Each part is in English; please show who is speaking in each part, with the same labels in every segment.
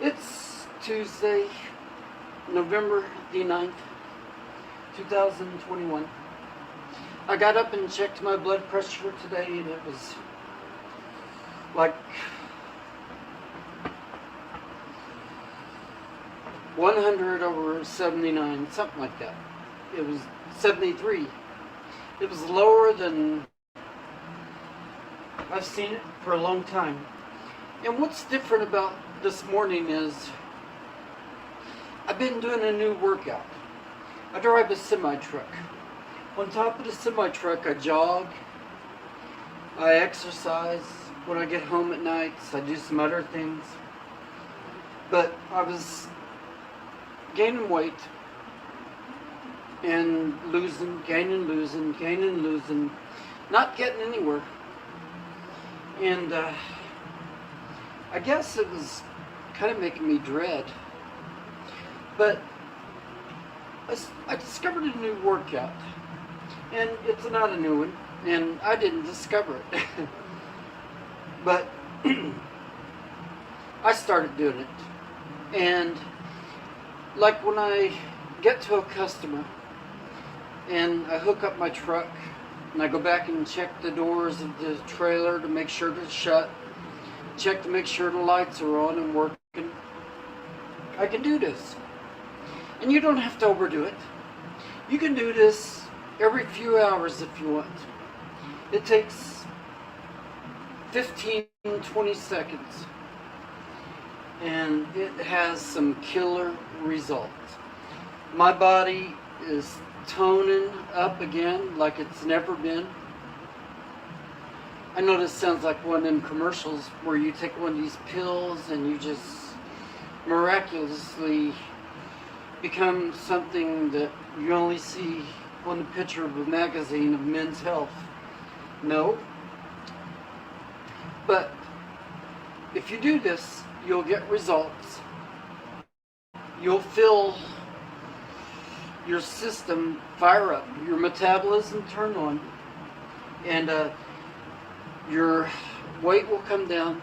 Speaker 1: It's Tuesday, November the 9th, 2021. I got up and checked my blood pressure today, and it was like 100/79, something like that. It was 73. It was lower than I've seen it for a long time. And what's different about this morning is I've been doing a new workout. I drive a semi-truck. On top of the semi-truck, I jog, I exercise. When I get home at nights, I do some other things. But I was gaining weight and losing, gaining, losing, not getting anywhere. And I guess it was kind of making me dread. But I discovered a new workout, and it's not a new one, and I didn't discover it. But I started doing it, and like when I get to a customer and I hook up my truck and I go back and check the doors of the trailer to make sure it's shut, check to make sure the lights are on and working, I can do this. And you don't have to overdo it. You can do this every few hours if you want. It takes 15-20 seconds, and it has some killer results. My body is toning up again like it's never been. I know this sounds like one of them commercials where you take one of these pills and you just miraculously become something that you only see on the picture of a magazine of Men's Health. No. But if you do this, you'll get results. You'll feel your system fire up, your metabolism turn on, and your weight will come down.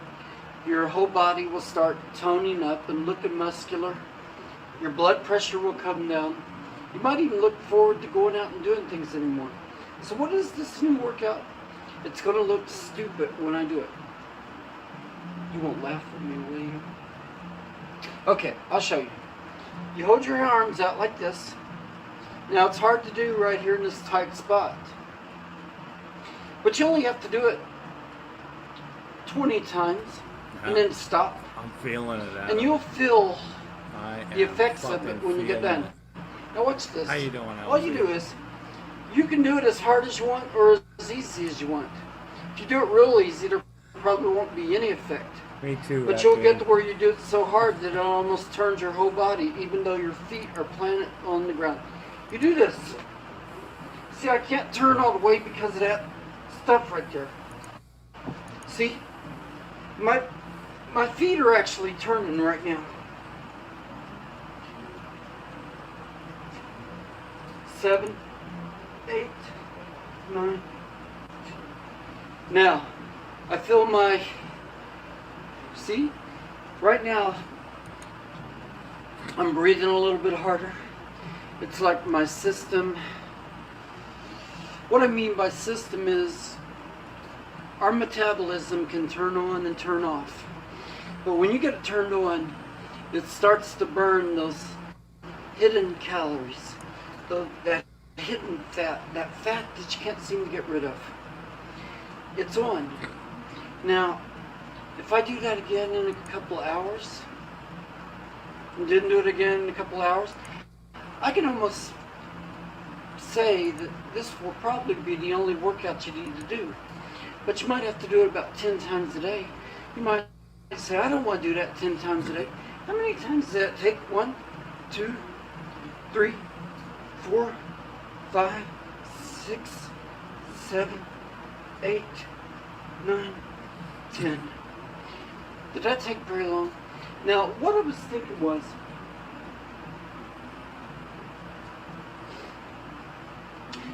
Speaker 1: Your whole body will start toning up and looking muscular. Your blood pressure will come down. You might even look forward to going out and doing things anymore. So what is this new workout? It's going to look stupid when I do it. You won't laugh at me, will you? Okay, I'll show you. You hold your arms out like this. Now it's hard to do right here in this tight spot. But you only have to do it 20 times and then stop.
Speaker 2: I'm feeling it out.
Speaker 1: And you'll feel the effects of it when you get done. Now watch this.
Speaker 2: How you doing,
Speaker 1: All you do is, you can do it as hard as you want or as easy as you want. If you do it real easy, there probably won't be any effect.
Speaker 2: Me too.
Speaker 1: But you'll get to where you do it so hard that it almost turns your whole body, even though your feet are planted on the ground. You do this. See, I can't turn all the way because of that stuff right there. See? My feet are actually turning right now. 7, 8, 9. Now, I feel my, see? Right now, I'm breathing a little bit harder. It's like my system, what I mean by system is our metabolism can turn on and turn off. But when you get it turned on, it starts to burn those hidden calories, that hidden fat, that fat that you can't seem to get rid of. It's on. Now, if I do that again in a couple hours, and didn't do it again in a couple hours, I can almost say that this will probably be the only workout you need to do. But you might have to do it about 10 times a day. You might say, I don't want to do that 10 times a day. How many times does that take? 1, 2, 3, 4, 5, 6, 7, 8, 9, 10. Did that take very long? Now, what I was thinking was,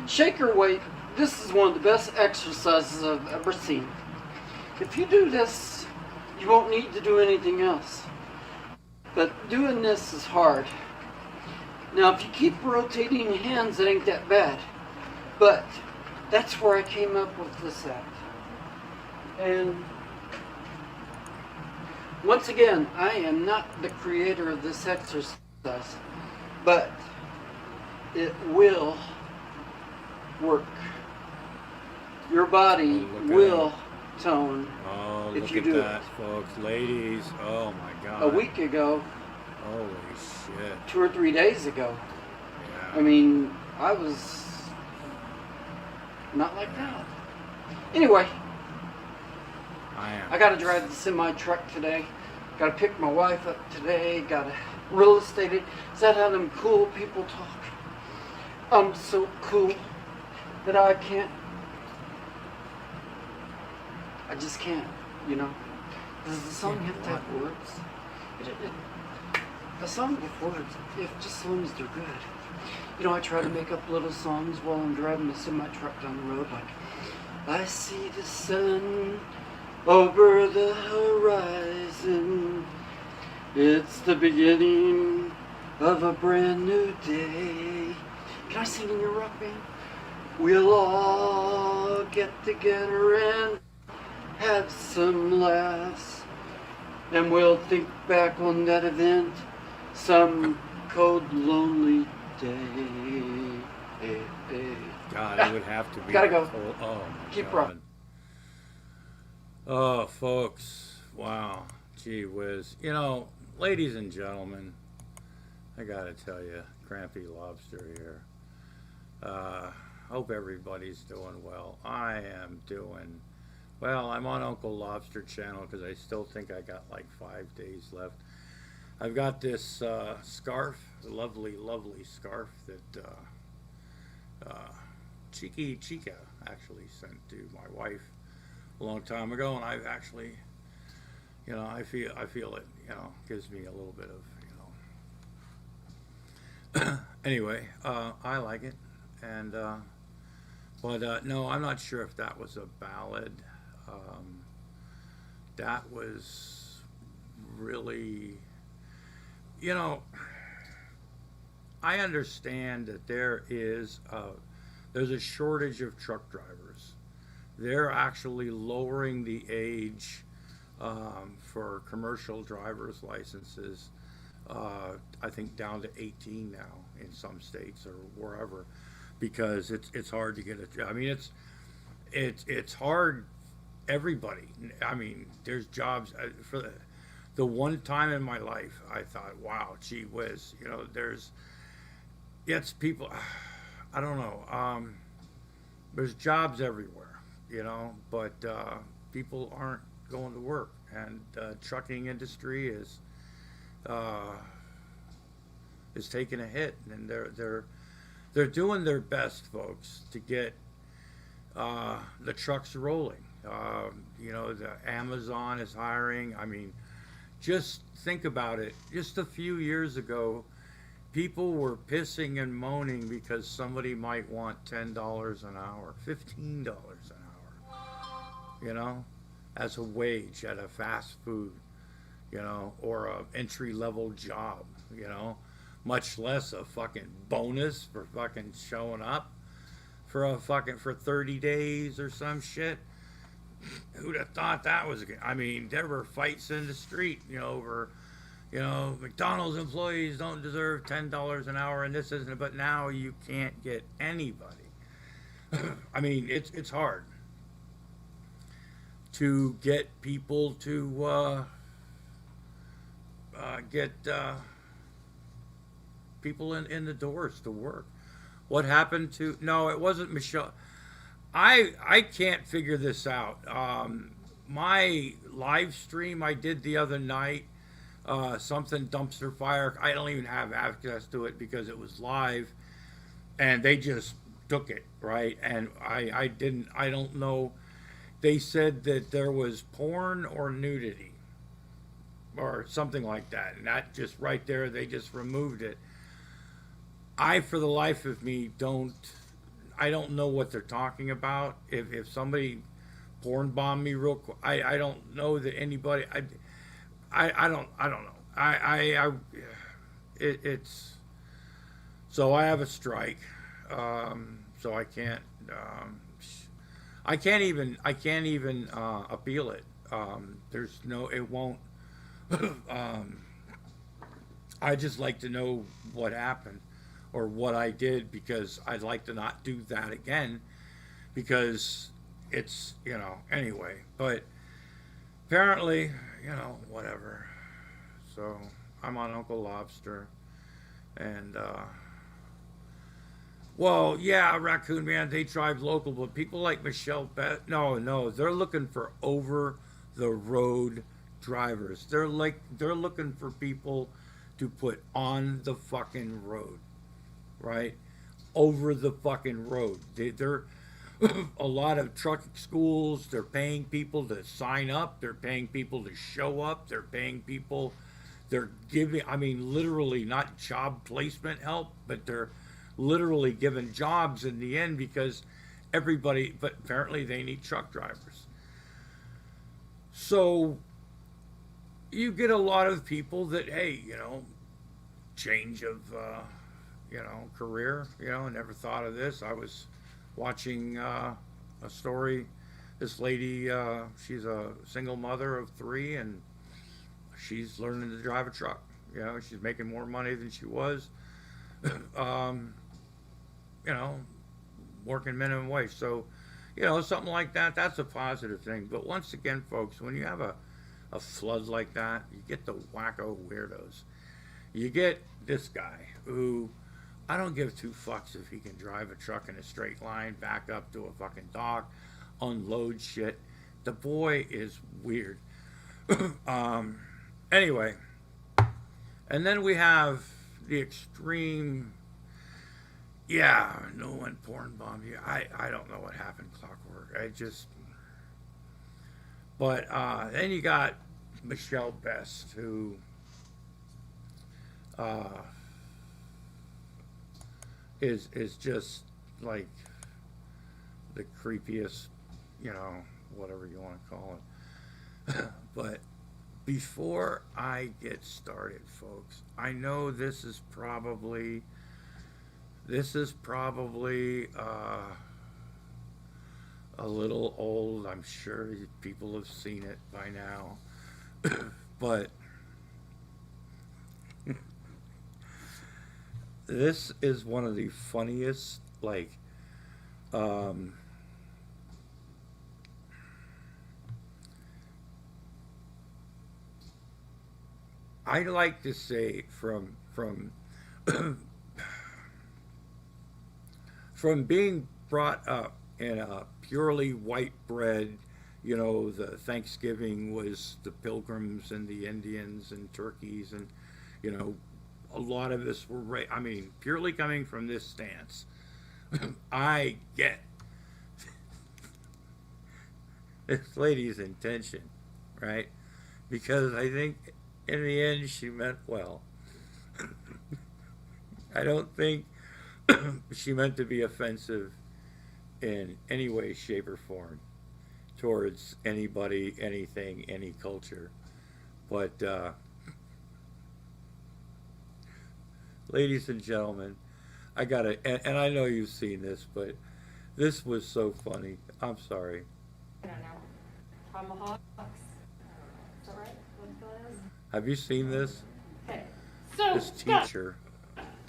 Speaker 1: shake your weight. This is one of the best exercises I've ever seen. If you do this, you won't need to do anything else. But doing this is hard. Now, if you keep rotating your hands, it ain't that bad. But that's where I came up with this at. And once again, I am not the creator of this exercise, but it will work. Your body will tone if you do it.
Speaker 2: Folks, ladies, oh my God.
Speaker 1: A week ago,
Speaker 2: holy shit,
Speaker 1: 2 or 3 days ago,
Speaker 2: yeah.
Speaker 1: I mean, I was not like that. Anyway, I gotta drive the semi truck today. Gotta pick my wife up today. Gotta real estate it. Is that how them cool people talk? I'm so cool that I just can't, you know. Does the song have to have words? The song with words, if just as long as they're good. You know, I try to make up little songs while I'm driving the semi truck down the road, like, I see the sun over the horizon. It's the beginning of a brand new day. Can I sing in your rock band? We'll all get together and have some laughs, and we'll think back on that event some cold, lonely day.
Speaker 2: God, it would have to be.
Speaker 1: Gotta go.
Speaker 2: Oh,
Speaker 1: keep
Speaker 2: God.
Speaker 1: rocking.
Speaker 2: Oh, folks, wow, gee whiz. You know, ladies and gentlemen, I gotta tell you, Grampy Lobster here. Hope everybody's doing well. I am doing well. I'm on Uncle Lobster channel because I still think I got like 5 days left. I've got this scarf, a lovely, lovely scarf that Chica actually sent to my wife a long time ago, and I've actually, you know, I feel it, you know, gives me a little bit of, you know. Anyway, I like it, and but no, I'm not sure if that was a ballad. That was really, you know, I understand that there's a shortage of truck drivers. They're actually lowering the age for commercial driver's licenses, I think down to 18 now in some states or wherever, because it's hard to get a job. I mean, it's hard. Everybody. I mean, there's jobs for the one time in my life I thought, wow, gee whiz, you know, it's people. I don't know. There's jobs everywhere, you know, but people aren't going to work, and trucking industry is taking a hit, and they're doing their best, folks, to get the trucks rolling. You know, the Amazon is hiring. I mean, just think about it. Just a few years ago, people were pissing and moaning because somebody might want $10 an hour, $15 an hour, you know, as a wage at a fast food, you know, or a entry-level job, you know, much less a fucking bonus for fucking showing up for 30 days or some shit. Who'd have thought that was good? I mean, there were fights in the street, you know, over, you know, McDonald's employees don't deserve $10 an hour, and this isn't. But now you can't get anybody. I mean, it's hard to get people to get people in the doors to work. What happened to? No, it wasn't Michelle. I can't figure this out. My live stream I did the other night, something dumpster fire. I don't even have access to it because it was live, and they just took it, right? And I don't know. They said that there was porn or nudity or something like that, and that just right there, they just removed it. I, for the life of me, I don't know what they're talking about. If somebody porn bombed me real quick, I don't know that anybody. I don't know. I it's so I have a strike, so I can't even appeal it. There's no, it won't. um, I just like to know what happened or what I did because I'd like to not do that again because it's, anyway. But apparently, whatever. So I'm on Uncle Lobster and, well, yeah, Raccoon Man, they drive local, but people like Michelle Beth, no, they're looking for over the road drivers. They're looking for people to put on the fucking road, right? Over the fucking road. They're a lot of trucking schools. They're paying people to sign up. They're paying people to show up. They're paying people. They're giving. I mean, literally not job placement help, but they're literally given jobs in the end because everybody. But apparently, they need truck drivers. So you get a lot of people that, hey, change of, career. Never thought of this. I was watching a story. This lady, she's a single mother of 3, and she's learning to drive a truck. She's making more money than she was. Working minimum wage. So, something like that, that's a positive thing. But once again, folks, when you have a flood like that, you get the wacko weirdos. You get this guy who, I don't give 2 fucks if he can drive a truck in a straight line, back up to a fucking dock, unload shit. The boy is weird. Anyway, and then we have the extreme, no one porn bomb you. I don't know what happened, Clockwork. But then you got Michelle Best, who is just like the creepiest, whatever you want to call it. But before I get started, folks, I know this is probably a little old. I'm sure people have seen it by now. But this is one of the funniest, I like to say from from being brought up in a purely white bread, the Thanksgiving was the Pilgrims and the Indians and turkeys, and a lot of us were purely coming from this stance. I get this lady's intention, right? Because I think in the end she meant well. I don't think she meant to be offensive in any way, shape, or form towards anybody, anything, any culture. But, ladies and gentlemen, I gotta, and I know you've seen this, but this was so funny. I'm sorry.
Speaker 3: I don't know. Tomahawks. Is that right? What it is?
Speaker 2: Have you seen this?
Speaker 3: Okay. So
Speaker 2: This teacher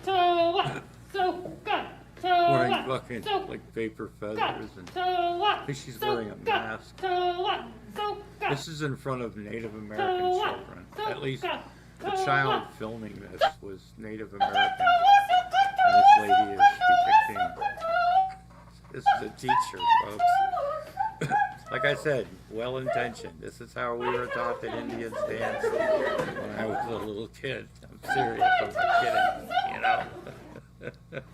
Speaker 3: So what? So good. So
Speaker 2: wearing
Speaker 3: what?
Speaker 2: fucking
Speaker 3: So
Speaker 2: like paper feathers, and
Speaker 3: so what?
Speaker 2: I think she's
Speaker 3: So
Speaker 2: wearing a
Speaker 3: good.
Speaker 2: mask.
Speaker 3: So what? So good.
Speaker 2: This is in front of Native
Speaker 3: So
Speaker 2: American
Speaker 3: what?
Speaker 2: children.
Speaker 3: So
Speaker 2: At least
Speaker 3: good.
Speaker 2: the
Speaker 3: So
Speaker 2: child
Speaker 3: what?
Speaker 2: filming this was Native American. And this lady is depicting. This is a teacher, folks. Like I said, well intentioned. This is how we were taught that Indians danced when I was a little kid. I'm serious, I'm not kidding,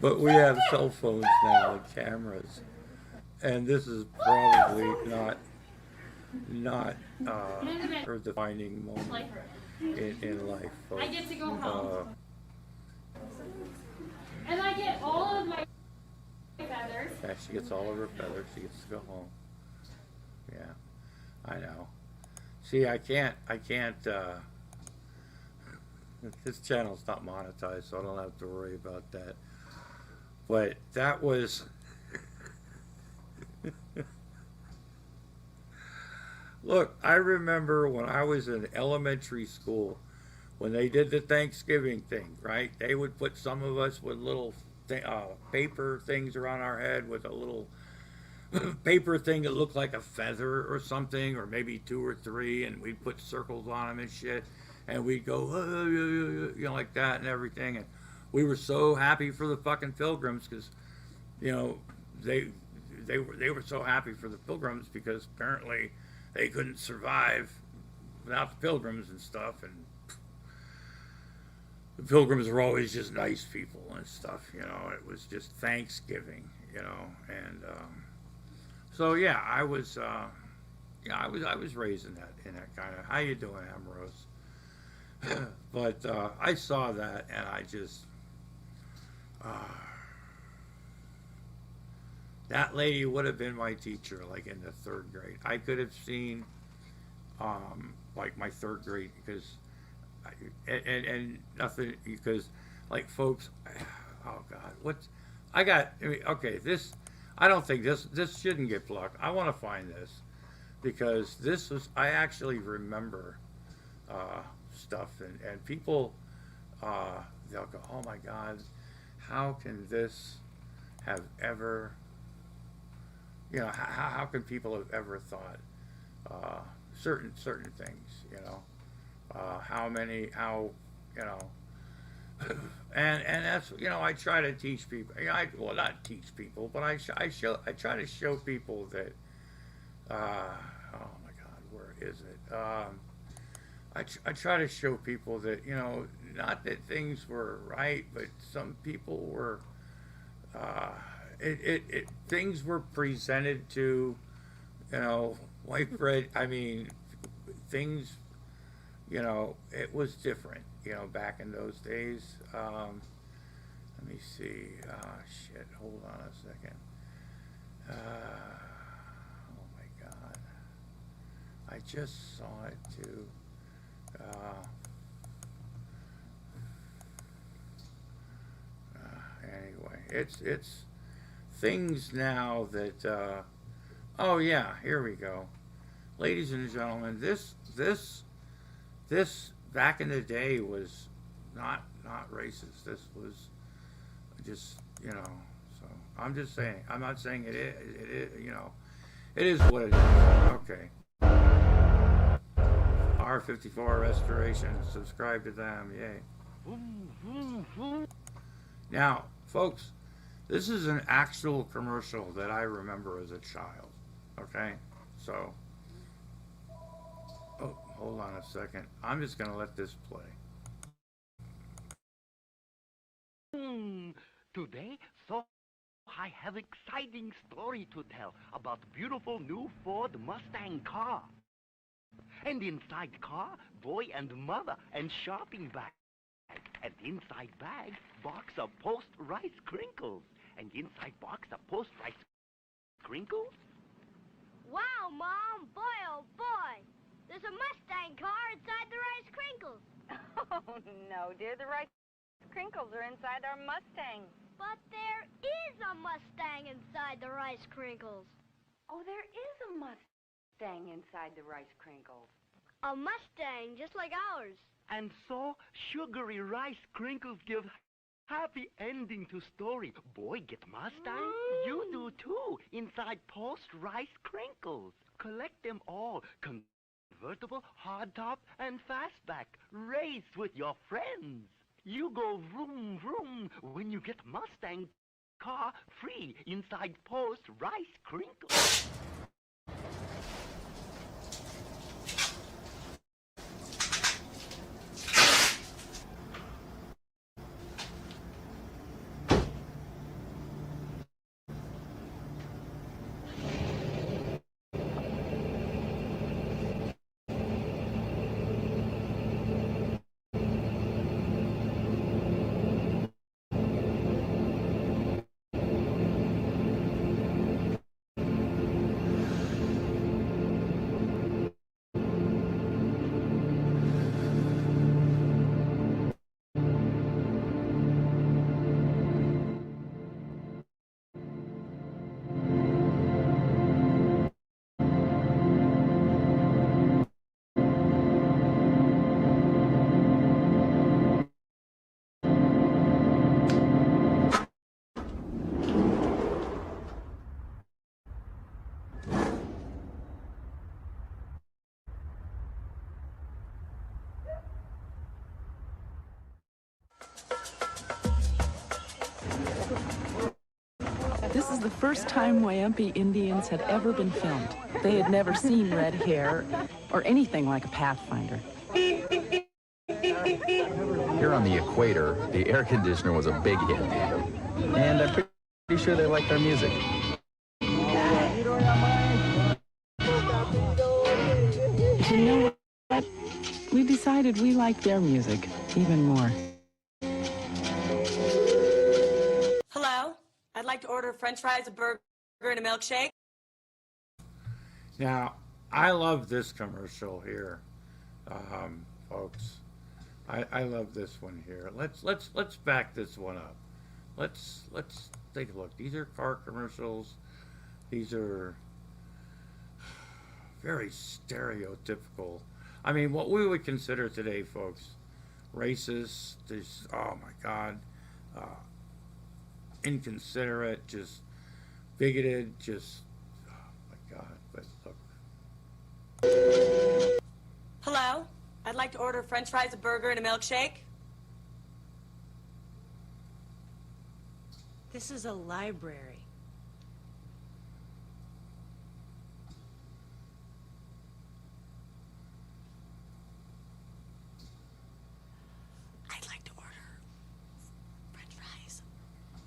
Speaker 2: But we have cell phones now and cameras. And this is probably not her defining moment in life, folks.
Speaker 3: I get to go home. And I get all of my feathers.
Speaker 2: Yeah, she gets all of her feathers. She gets to go home. Yeah, I know. See, I can't, this channel's not monetized, so I don't have to worry about that. But that was, look, I remember when I was in elementary school, when they did the Thanksgiving thing, right? They would put some of us with little paper things around our head with a little paper thing that looked like a feather or something, or maybe two or three, and we'd put circles on them and shit, and we'd go, you know, like that and everything. And we were so happy for the fucking Pilgrims because, you know, they were so happy for the Pilgrims because apparently they couldn't survive without the Pilgrims and stuff. And the Pilgrims were always just nice people and stuff, you know. It was just Thanksgiving, you know, and so yeah, I was raised in that kind of. How you doing, Ambrose? But I saw that, and I just that lady would have been my teacher, like in the third grade. I could have seen like my third grade because. And nothing because like folks, oh God, what's I mean, okay, this I don't think this shouldn't get blocked. I want to find this because this was I actually remember stuff and people they'll go, oh my God, how can this have ever, you know, how can people have ever thought certain things, you know. How you know, and that's, you know, I try to teach people. Well, not teach people, but I try to show people that. Oh my God, where is it? I try to show people that, you know, not that things were right, but some people were. Things were presented to, you know, white bread. I mean, things. You know, it was different, you know, back in those days. Let me see. Shit, hold on a second. Oh my God. I just saw it too. Anyway, it's things now that, oh yeah, here we go. Ladies and gentlemen, this back in the day was not racist. This was just, you know. So I'm just saying. I'm not saying it is. It is, you know. It is what it is. Okay. R54 Restoration. Subscribe to them. Yay. Now, folks, this is an actual commercial that I remember as a child. Okay, so. Oh, hold on a second. I'm just going to let this play.
Speaker 4: Today, so I have exciting story to tell about beautiful new Ford Mustang car. And inside car, boy and mother and shopping bag. And inside bag, box of post-rice crinkles. And inside box of post-rice crinkles.
Speaker 5: Wow, Mom, boy, oh boy. There's a Mustang car inside the Rice Crinkles.
Speaker 3: Oh, no, dear. The Rice Crinkles are inside our Mustang.
Speaker 5: But there is a Mustang inside the Rice Crinkles.
Speaker 3: Oh, there is a Mustang inside the Rice Crinkles.
Speaker 5: A Mustang just like ours.
Speaker 4: And so, sugary rice crinkles give happy ending to story. Boy, get Mustang. You do too, inside post-rice crinkles. Collect them all. Convertible, hardtop, and fastback. Race with your friends. You go vroom, vroom when you get Mustang car free inside post-rice crinkles.
Speaker 6: This is the first time Wyompe Indians had ever been filmed. They had never seen red hair or anything like a Pathfinder.
Speaker 7: Here on the equator, the air conditioner was a big hit. And I'm pretty sure they liked our music.
Speaker 6: You know what? We decided we liked their music even more.
Speaker 8: Hello? I'd like to order french fries, a burger, and a milkshake.
Speaker 2: Now, I love this commercial here, folks. I love this one here. Let's back this one up. Let's take a look. These are car commercials. These are very stereotypical. I mean, what we would consider today, folks, racist. This, oh my God, inconsiderate, just bigoted, just oh my God. But look.
Speaker 8: Hello? I'd like to order french fries, a burger, and a milkshake.
Speaker 9: This is a library.
Speaker 8: I'd like to order french fries,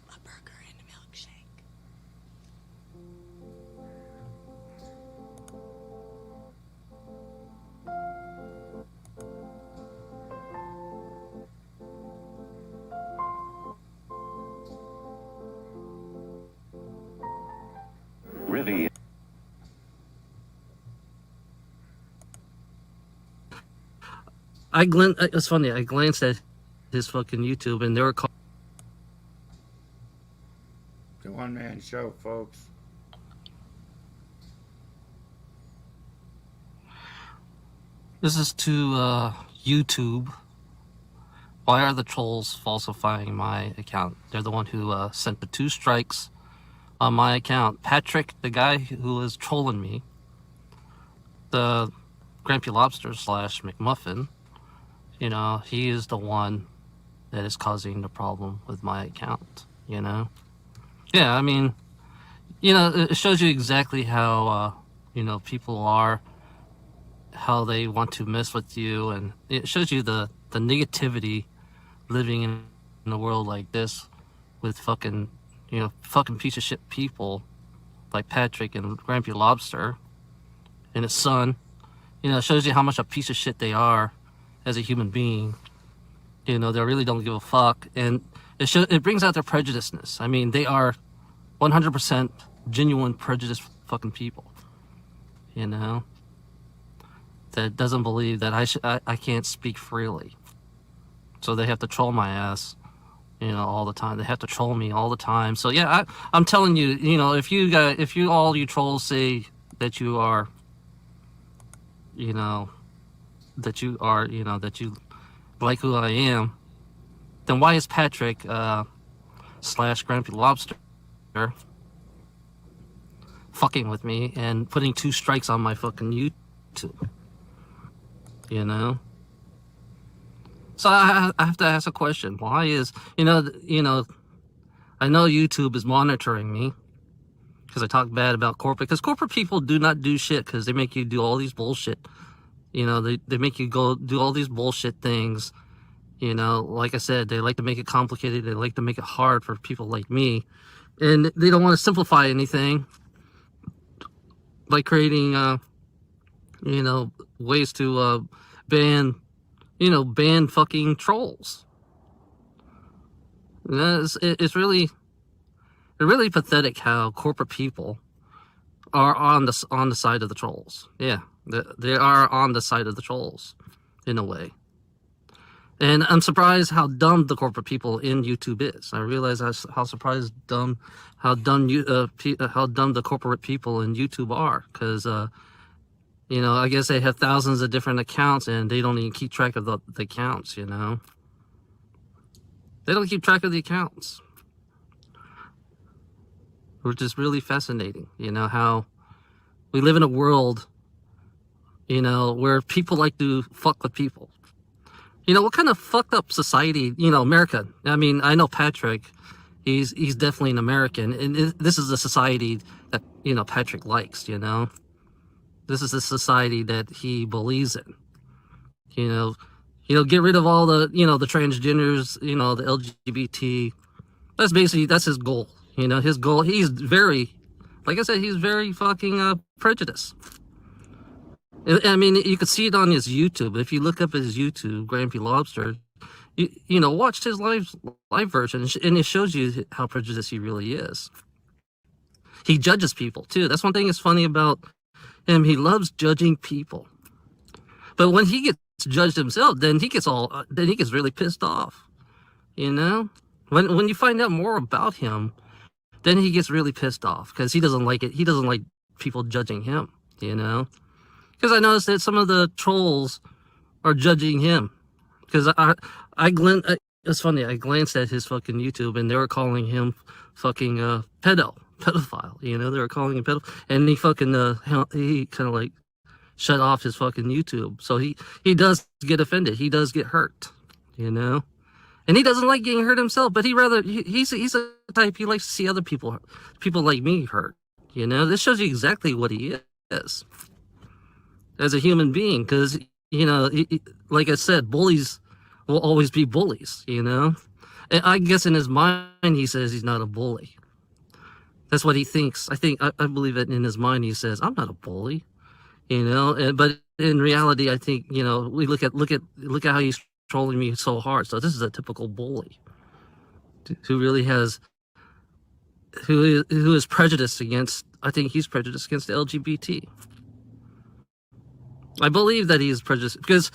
Speaker 8: a burger, and a milkshake.
Speaker 10: Really?
Speaker 11: It's funny. I glanced at his fucking YouTube, and they were called
Speaker 2: The one-man show, folks.
Speaker 11: This is to YouTube. Why are the trolls falsifying my account? They're the one who sent the 2 strikes on my account. Patrick, the guy who was trolling me, the Grampy Lobster / McMuffin, you know, he is the one that is causing the problem with my account, you know? Yeah, I mean, you know, it shows you exactly how, you know, people are, how they want to mess with you, and it shows you the negativity living in a world like this with fucking, you know, fucking piece of shit people like Patrick and Grampy Lobster and his son. You know, it shows you how much a piece of shit they are as a human being. You know, they really don't give a fuck, and it brings out their prejudiceness. I mean, they are 100% genuine prejudiced fucking people. You know, that doesn't believe that I can't speak freely. So they have to troll my ass, you know, all the time. They have to troll me all the time. So yeah, I'm telling you, you know, if all you trolls say that you are, you know, that you like who I am, then why is Patrick / Grampy Lobster fucking with me and putting 2 strikes on my fucking YouTube? You know? So I have to ask a question. Why is, you know, I know YouTube is monitoring me because I talk bad about corporate, because corporate people do not do shit because they make you do all these bullshit. You know, they make you go do all these bullshit things. You know, like I said, they like to make it complicated. They like to make it hard for people like me. And they don't want to simplify anything by creating, you know, ways to ban fucking trolls. You know, it's really pathetic how corporate people are on the side of the trolls. Yeah, they are on the side of the trolls in a way. And I'm surprised how dumb the corporate people in YouTube is. I realize how dumb the corporate people in YouTube are, because you know, I guess they have thousands of different accounts and they don't even keep track of the accounts. You know, they don't keep track of the accounts, which is really fascinating. You know, how we live in a world, you know, where people like to fuck with people. You know, what kind of fucked up society, you know, America. I mean, I know Patrick He's definitely an American, and this is a society that Patrick likes. This is a society that he believes in. Get rid of all the the transgenders, the LGBT. That's his goal. His goal. He's very, like I said, he's very fucking prejudiced. I mean, you could see it on his YouTube. If you look up his YouTube, Grampy Lobster, watch his live version, and it shows you how prejudiced he really is. He judges people too. That's one thing that's funny about him. He loves judging people, but when he gets judged himself, then he gets really pissed off. When you find out more about him, then he gets really pissed off because he doesn't like it. He doesn't like people judging him. Because I noticed that some of the trolls are judging him. Because it's funny, I glanced at his fucking YouTube and they were calling him fucking pedophile. They were calling him pedophile. And he kind of like shut off his fucking YouTube. So he does get offended. He does get hurt, And he doesn't like getting hurt himself, but he's a type, he likes to see other people like me hurt. This shows you exactly what he is as a human being, because like I said, bullies will always be bullies. And I guess in his mind he says he's not a bully. That's what he thinks. I believe that in his mind he says, I'm not a bully. But in reality, I think we look at how he's trolling me so hard. So this is a typical bully who really has who is prejudiced against. I think he's prejudiced against the LGBT. I believe that he is prejudiced because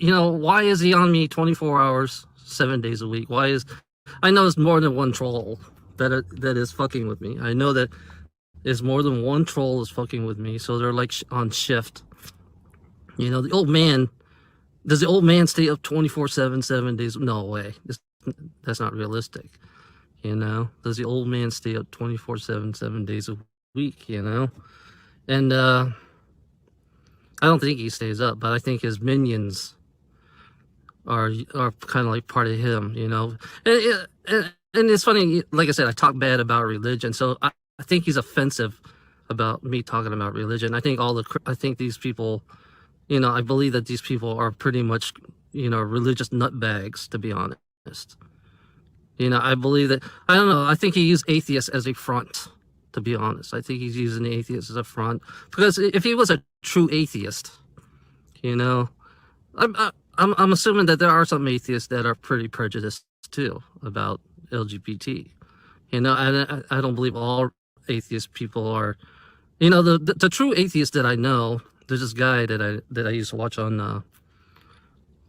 Speaker 11: why is he on me 24 hours, 7 days a week? I know it's more than one troll that is fucking with me. I know that there's more than one troll is fucking with me, so they're like on shift. The old man, does the old man stay up 24/7, 7 days? No way. That's not realistic. Does the old man stay up 24/7, 7 days a week? And I don't think he stays up, but I think his minions are kind of like part of him, And it's funny, like I said, I talk bad about religion, so I think he's offensive about me talking about religion. I think these people, I believe that these people are pretty much, religious nutbags, to be honest. I believe that, I don't know, I think he used atheists as a front, to be honest. I think he's using the atheists as a front. Because if he was a true atheist, I'm assuming that there are some atheists that are pretty prejudiced too about LGBT. I don't believe all atheist people are. The true atheist that I know, there's this guy that I used to watch on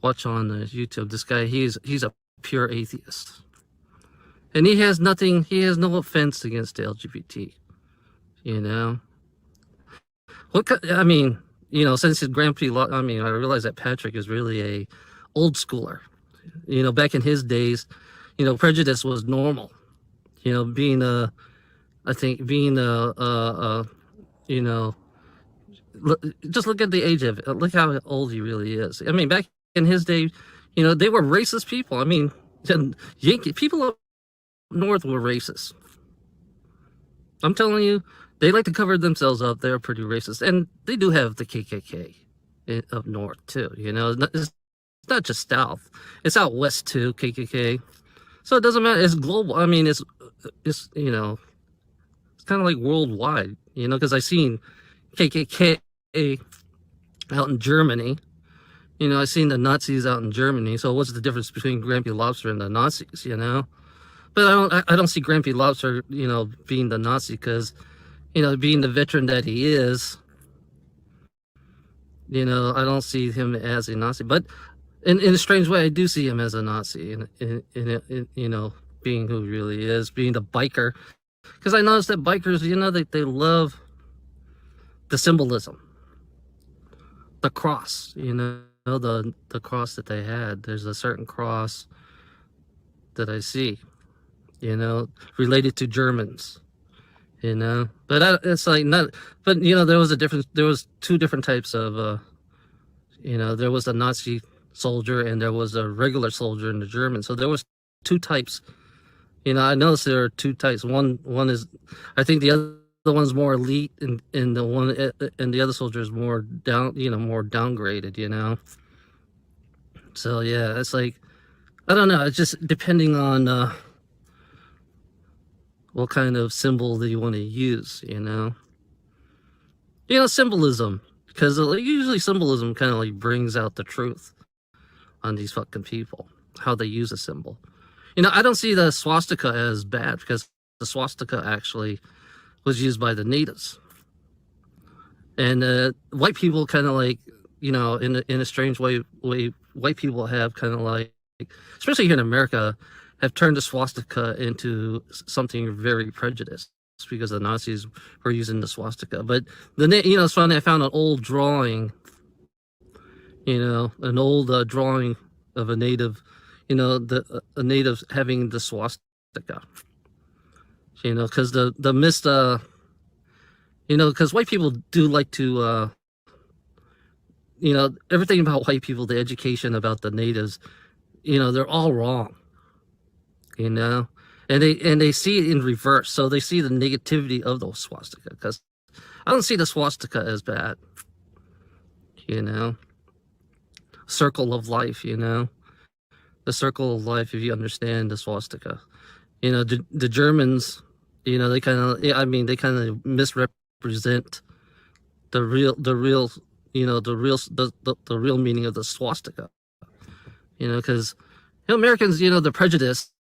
Speaker 11: YouTube. This guy, he's a pure atheist. And he has no offense against the LGBT, since his Grampy, I realize that Patrick is really a old schooler. Back in his days, prejudice was normal. Just look at the age of it. Look how old he really is. I mean, back in his day, they were racist people. I mean, Yankee people up north were racist. I'm telling you, they like to cover themselves up. They're pretty racist, and they do have the KKK up north too. It's not just south; it's out west too. KKK. So it doesn't matter. It's global. I mean, it's kind of like worldwide. Because I seen KKK out in Germany. I seen the Nazis out in Germany. So what's the difference between Grampy Lobster and the Nazis? But I don't see Grampy Lobster, being the Nazi because, being the veteran that he is, I don't see him as a Nazi. But in a strange way, I do see him as a Nazi, in being who he really is, being the biker. Because I noticed that bikers, they love the symbolism. The cross, the cross that they had. There's a certain cross that I see. Related to Germans, but it's like not, but there was a difference. There was two different types of, there was a Nazi soldier and there was a regular soldier in the German. So there was two types You know, I noticed there are two types. One is, I think the other one's more elite, and the one and the other soldier is more down, you know, more downgraded. You know, so yeah, it's like I don't know. It's just depending on what kind of symbol that you want to use. You know, symbolism, because usually symbolism kind of like brings out the truth on these fucking people, how they use a symbol. You know, I don't see the swastika as bad because the swastika actually was used by the natives, and white people kind of like, you know, in a strange way, white people have kind of like, especially here in America, have turned the swastika into something very prejudiced because the Nazis were using the swastika. But you know, it's funny. I found an old drawing, you know, an old drawing of a native, you know, a native having the swastika. You know, because the mist, you know, because white people do like to, you know, everything about white people, the education about the natives, you know, they're all wrong. You know, and they see it in reverse, so they see the negativity of the swastika. Because I don't see the swastika as bad. You know, circle of life. You know, the circle of life. If you understand the swastika, you know, the Germans, you know, they kind of, I mean, they kind of misrepresent the real, you know, the real meaning of the swastika. You know, because you know, Americans, you know, the prejudice.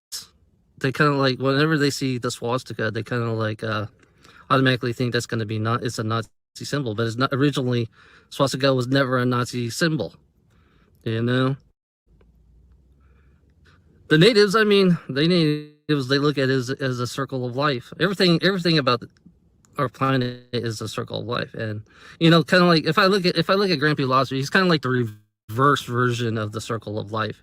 Speaker 11: They kind of like, whenever they see the swastika, they kind of like automatically think that's going to be it's a Nazi symbol, but it's not. Originally, swastika was never a Nazi symbol. You know, the natives, I mean, they look at it as a circle of life. Everything about our planet is a circle of life, and you know, kind of like if I look at Grampy Lobster, he's kind of like the reverse version of the circle of life,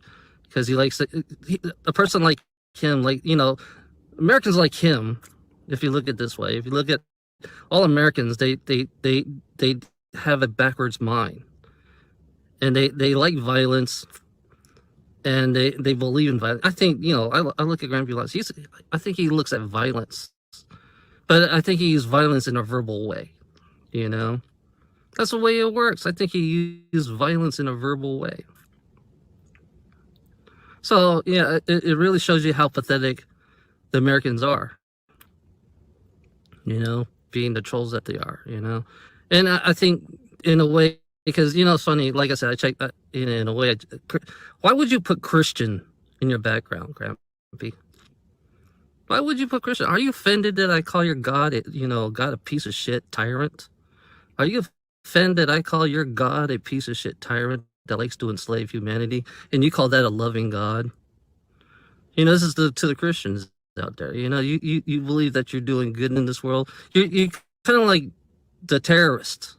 Speaker 11: because he likes a person like him, like, you know, Americans like him. If you look at it this way, if you look at all Americans, they have a backwards mind, and they like violence, and they believe in violence. I think, you know, I look at Grampy Lobster. I think he looks at violence, but I think he uses violence in a verbal way. You know, that's the way it works. I think he uses violence in a verbal way. So yeah, it really shows you how pathetic the Americans are. You know, being the trolls that they are. You know, and I think in a way, because you know, it's funny. Like I said, I checked that in a way. Why would you put Christian in your background, Grampy? Why would you put Christian? Are you offended that I call your God, you know, God a piece of shit tyrant? Are you offended that I call your God a piece of shit tyrant that likes to enslave humanity, and you call that a loving God? You know, this is to the Christians out there. You know, you believe that you're doing good in this world. You kind of like the terrorist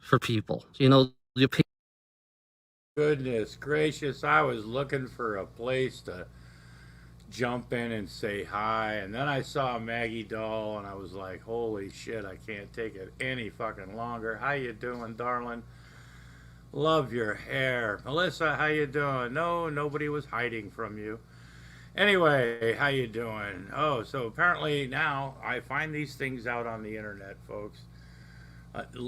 Speaker 11: for people. You know, you pay.
Speaker 2: Goodness gracious, I was looking for a place to jump in and say hi, and then I saw Maggie Doll, and I was like, holy shit, I can't take it any fucking longer. How you doing, darling? Love your hair. Melissa, how you doing? No, nobody was hiding from you. Anyway, how you doing? Oh, so apparently now I find these things out on the internet, folks.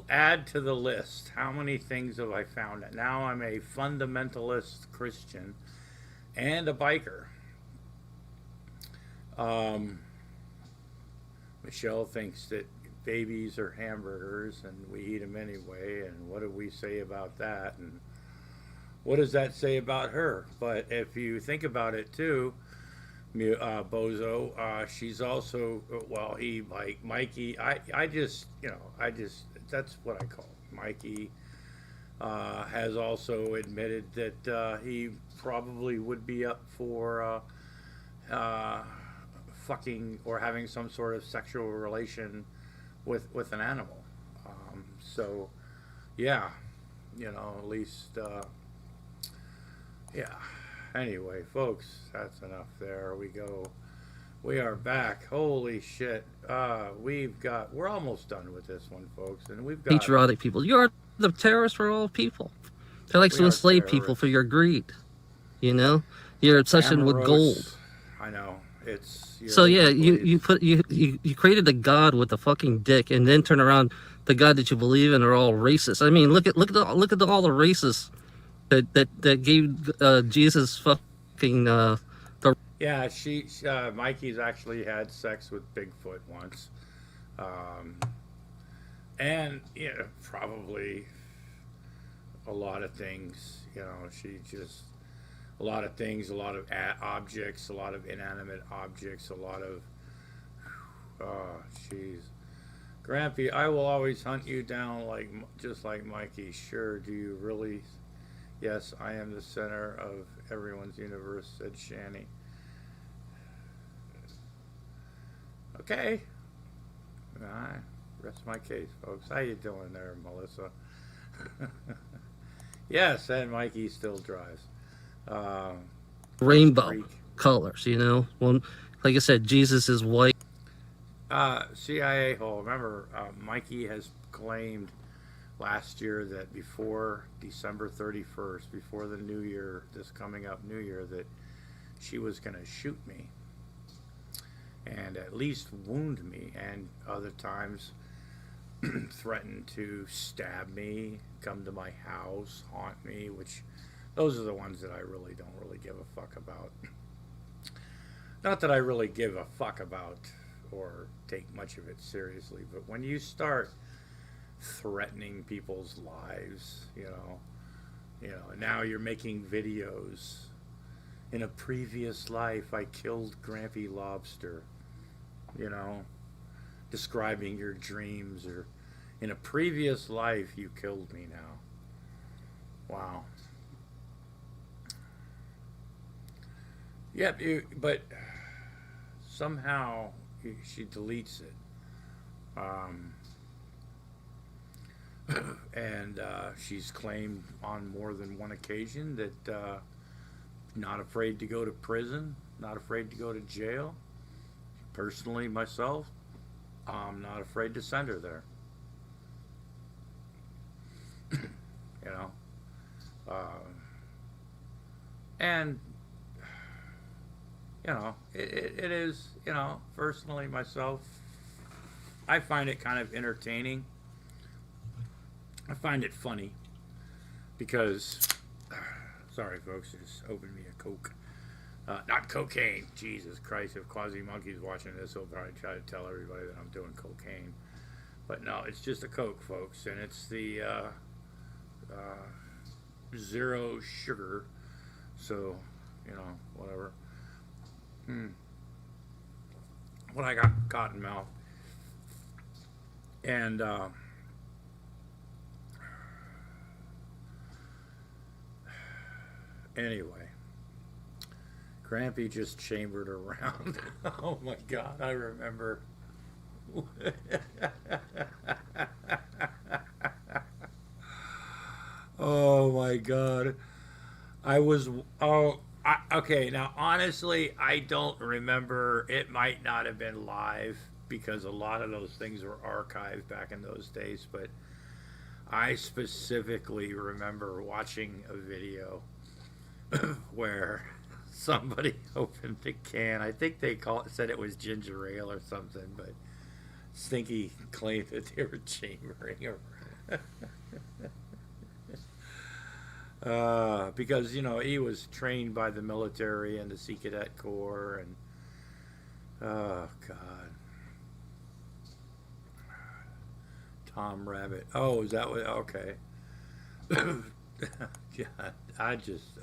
Speaker 2: Add to the list. How many things have I found? Now I'm a fundamentalist Christian and a biker. Michelle thinks that babies are hamburgers and we eat them anyway, and what do we say about that, and what does that say about her? But if you think about it too, Bozo, she's also, well, he, like Mikey, I just, you know, that's what I call it. Mikey has also admitted that he probably would be up for fucking or having some sort of sexual relation with an animal. So yeah, you know, at least yeah. Anyway, folks, that's enough. There we go. We are back. Holy shit. We're almost done with this one, folks, and we've got
Speaker 11: patriotic people. You're the terrorist for all people. They like to enslave people for your greed. You know, your obsession with gold.
Speaker 2: I know. it's
Speaker 11: So yeah,
Speaker 2: belief.
Speaker 11: you created a god with a fucking dick, and then turn around, the god that you believe in are all racist. I mean, look at all the racists that gave Jesus fucking the.
Speaker 2: Yeah, Mikey's actually had sex with Bigfoot once, um, and probably a lot of things. She just a lot of things, a lot of objects, a lot of inanimate objects, a lot of. Oh, jeez. Grampy, I will always hunt you down just like Mikey. Sure, do you really? Yes, I am the center of everyone's universe, said Shanny. Okay. I rest my case, folks. How you doing there, Melissa? Yes, and Mikey still drives.
Speaker 11: Rainbow
Speaker 2: Freak.
Speaker 11: colors, one, like I said, Jesus is white.
Speaker 2: CIA hole. Remember, Mikey has claimed last year that before December 31st, before the new year, this coming up new year, that she was going to shoot me and at least wound me, and other times threatened to stab me, come to my house, haunt me, which those are the ones that I really don't really give a fuck about. Not that I really give a fuck about or take much of it seriously, but when you start threatening people's lives, now you're making videos. In a previous life, I killed Grampy Lobster, describing your dreams, or in a previous life, you killed me now. Wow. Yep, but somehow she deletes it. And she's claimed on more than one occasion that not afraid to go to prison, not afraid to go to jail. Personally, myself, I'm not afraid to send her there. And it is, personally myself, I find it kind of entertaining. I find it funny because, sorry folks, just opened me a Coke. Not cocaine. Jesus Christ, if Quasi Monkey's watching this, he'll probably try to tell everybody that I'm doing cocaine. But no, it's just a Coke, folks, and it's the zero sugar. So, whatever. When I got cotton mouth. And anyway, Grampy just chambered around. Oh my God, I remember. Oh my God. Okay, now honestly, I don't remember. It might not have been live because a lot of those things were archived back in those days, but I specifically remember watching a video where somebody opened a can. I think they said it was ginger ale or something, but Stinky claimed that they were chambering around. Because he was trained by the military and the Sea Cadet Corps, and oh God, Tom Rabbit. Oh, is that what? Okay. God, I just.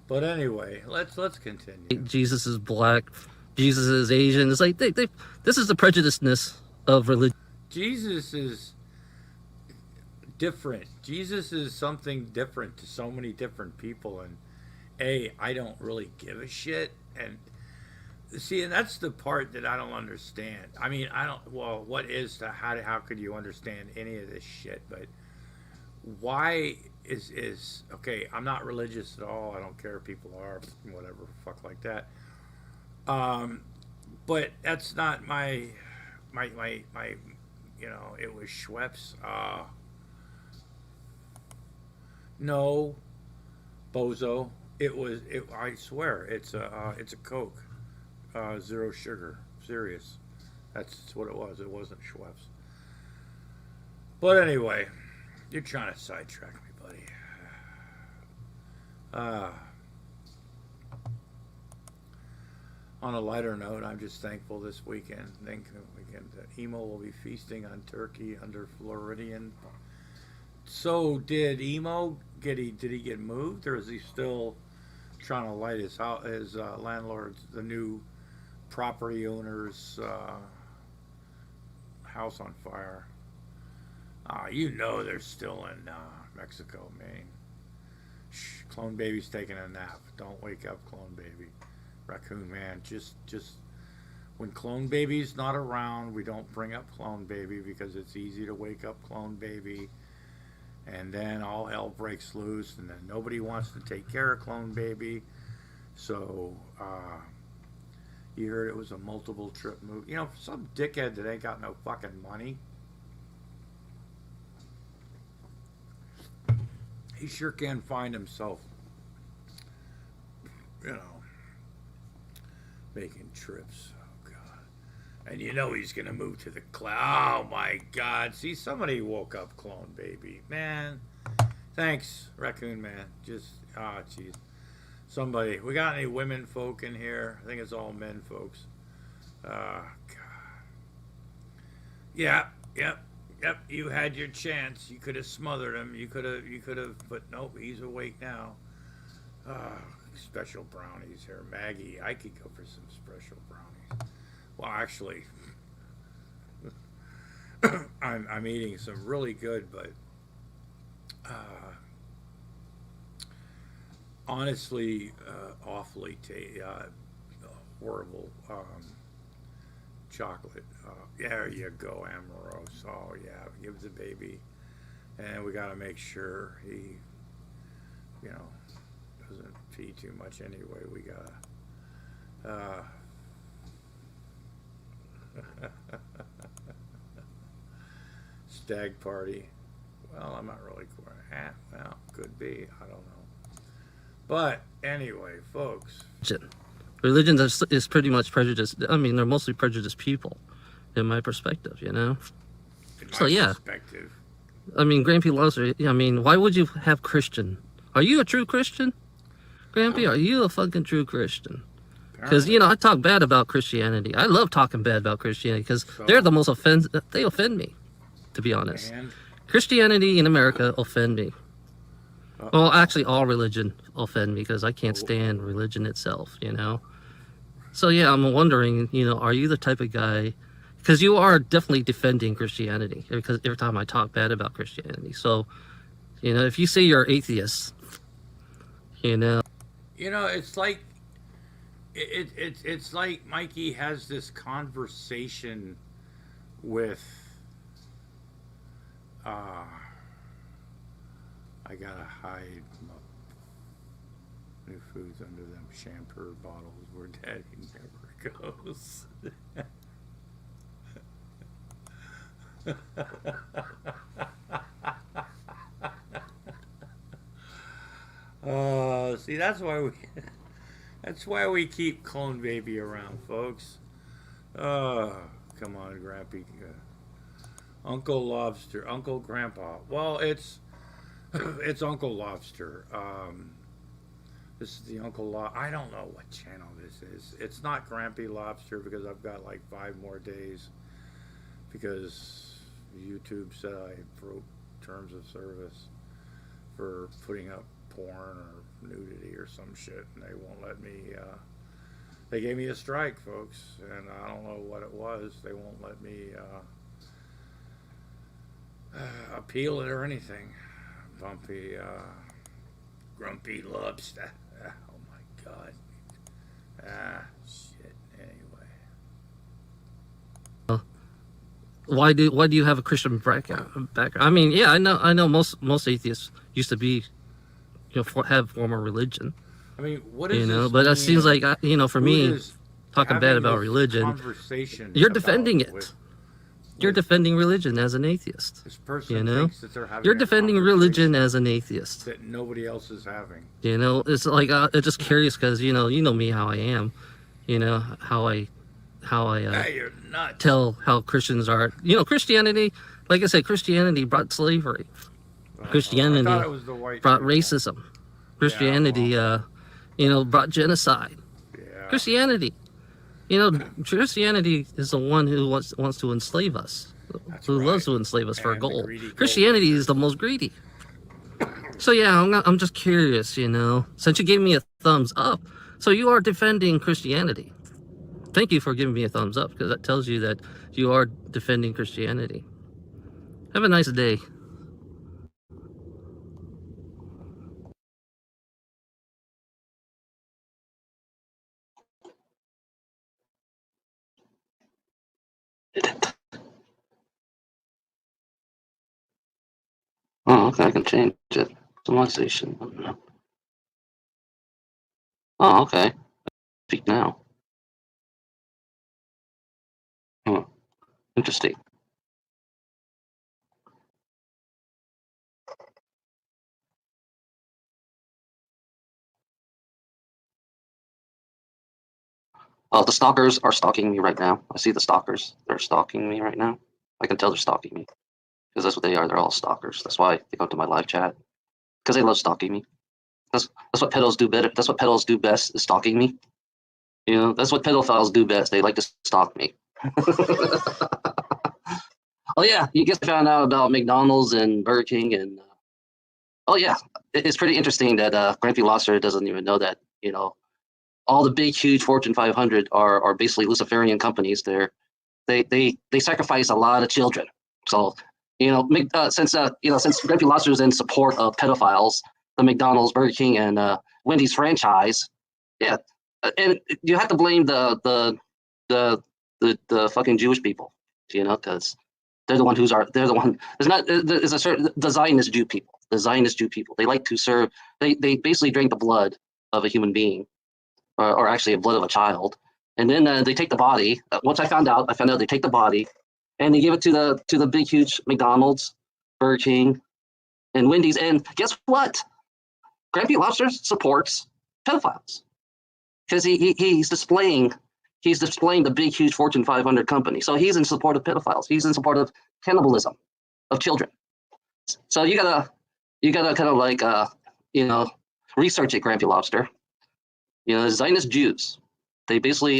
Speaker 2: But anyway, let's continue.
Speaker 11: Jesus is black. Jesus is Asian. It's like this is the prejudiceness of religion.
Speaker 2: Jesus is different. Jesus is something different to so many different people, and I don't really give a shit. And see, and that's the part that I don't understand. I mean, how could you understand any of this shit? But why is okay? I'm not religious at all. I don't care if people are, whatever, fuck like that. But that's not my. It was Schweppes. No, bozo. I swear, it's a Coke. zero sugar. Serious. That's what it was. It wasn't Schweppes. But anyway, you're trying to sidetrack me, buddy. On a lighter note, I'm just thankful this weekend that Emo will be feasting on turkey under Floridian. So did Emo did he get moved, or is he still trying to light his landlord's, the new property owner's house on fire? You know they're still in Mexico, man. Shh, Clone Baby's taking a nap. Don't wake up, Clone Baby. Raccoon Man, just when Clone Baby's not around, we don't bring up Clone Baby because it's easy to wake up Clone Baby, and then all hell breaks loose, and then nobody wants to take care of Clone Baby. So you heard it was a multiple trip move. You know, some dickhead that ain't got no fucking money, he sure can find himself, you know, making trips. Oh God. And you know he's gonna move to the cloud. Oh my God. See, somebody woke up Clone Baby. Man. Thanks, Raccoon Man. Just jeez. Somebody. We got any women folk in here? I think it's all men folks. God. Yeah, yep. You had your chance. You could have smothered him. You could have, but nope, he's awake now. Special brownies here. Maggie, I could go for some special brownies. Well, actually, I'm eating some really good, but honestly, awfully horrible chocolate. There you go, Amorose. Oh yeah, give the baby, and we got to make sure he, you know, doesn't pee too much anyway. We gotta stag party. Well, I'm not really quite. Well, could be. I don't know. But anyway, folks.
Speaker 11: Religion is pretty much prejudiced. I mean, they're mostly prejudiced people, in my perspective, you know? So, yeah. Perspective. I mean, Grampy loves her. I mean, why would you have Christian? Are you a true Christian? Grampy, are you a fucking true Christian? Because, you know, I talk bad about Christianity. I love talking bad about Christianity because they're the most they offend me, to be honest. And? Christianity in America offend me. Well, actually, all religion offend me because I can't stand religion itself, you know? So, yeah, I'm wondering, you know, are you the type of guy... Because you are definitely defending Christianity because every time I talk bad about Christianity. So, you know, if you say you're atheist, you know...
Speaker 2: You know, it's like... It's like Mikey has this conversation with... I gotta hide my new foods under them shampoo bottles where Daddy never goes. See, that's why we keep Clone Baby around, folks. Come on, Grampy. Uncle Lobster, Uncle Grandpa. Well, it's Uncle Lobster. This is the Uncle I don't know what channel this is. It's not Grampy Lobster because I've got like 5 more days because YouTube said I broke terms of service for putting up porn or nudity or some shit, and they won't let me. They gave me a strike, folks, and I don't know what it was. They won't let me appeal it or anything. Bumpy, Grumpy Lobster. Oh my God. Shit. Anyway.
Speaker 11: Why do you have a Christian background? I mean, yeah, I know most atheists used to be, you know, have former religion.
Speaker 2: I mean, what is, you
Speaker 11: know, but it seems like, you know, for me, talking bad about religion, you're defending it. You're defending religion as an atheist.
Speaker 2: This person
Speaker 11: you know,
Speaker 2: thinks that they're having
Speaker 11: you're defending religion as an atheist
Speaker 2: that nobody else is having.
Speaker 11: You know, it's like I'm just curious because you know me how I am. You know how I
Speaker 2: You're nuts.
Speaker 11: tell how Christians are. You know, Christianity, like I said, Christianity brought slavery. Christianity
Speaker 2: I thought it was the white
Speaker 11: brought
Speaker 2: people.
Speaker 11: racism. Christianity, brought genocide.
Speaker 2: Yeah.
Speaker 11: Christianity, Christianity is the one who wants to enslave us, who loves to enslave us for
Speaker 2: And the
Speaker 11: gold.
Speaker 2: greedy gold
Speaker 11: Christianity
Speaker 2: diggers.
Speaker 11: is the most greedy. So yeah, I'm just curious, since you gave me a thumbs up, so you are defending Christianity. Thank you for giving me a thumbs up, because that tells you that you are defending Christianity. Have a nice day. Oh, okay, I can change it to my station. Oh, okay. Speak now. Oh, interesting. Oh, the stalkers are stalking me right now. I see the stalkers. They're stalking me right now. I can tell they're stalking me because that's what they are. They're all stalkers. That's why they go to my live chat because they love stalking me. That's what pedals do better. That's what pedals do best is stalking me. That's what pedophiles do best. They like to stalk me. Oh yeah, you just found out about McDonald's and Burger King and oh yeah, it's pretty interesting that Grampy Lobster doesn't even know that all the big huge Fortune 500 are basically Luciferian companies. They sacrifice a lot of children. So since Grampy Lobster is in support of pedophiles, the McDonald's, Burger King, and Wendy's franchise, yeah, and you have to blame the fucking Jewish people, because they're the one they're the one. There's a certain the Zionist Jew people. The Zionist Jew people. They like to serve. They basically drink the blood of a human being, or actually the blood of a child, and then they take the body. Once I found out they take the body, and they give it to the big huge McDonald's, Burger King, and Wendy's. And guess what? Grampy Lobster supports pedophiles because he's displaying the big huge Fortune 500 company. So he's in support of pedophiles. He's in support of cannibalism of children. So you gotta kind of like research it, Grampy Lobster. Zionist Jews. They basically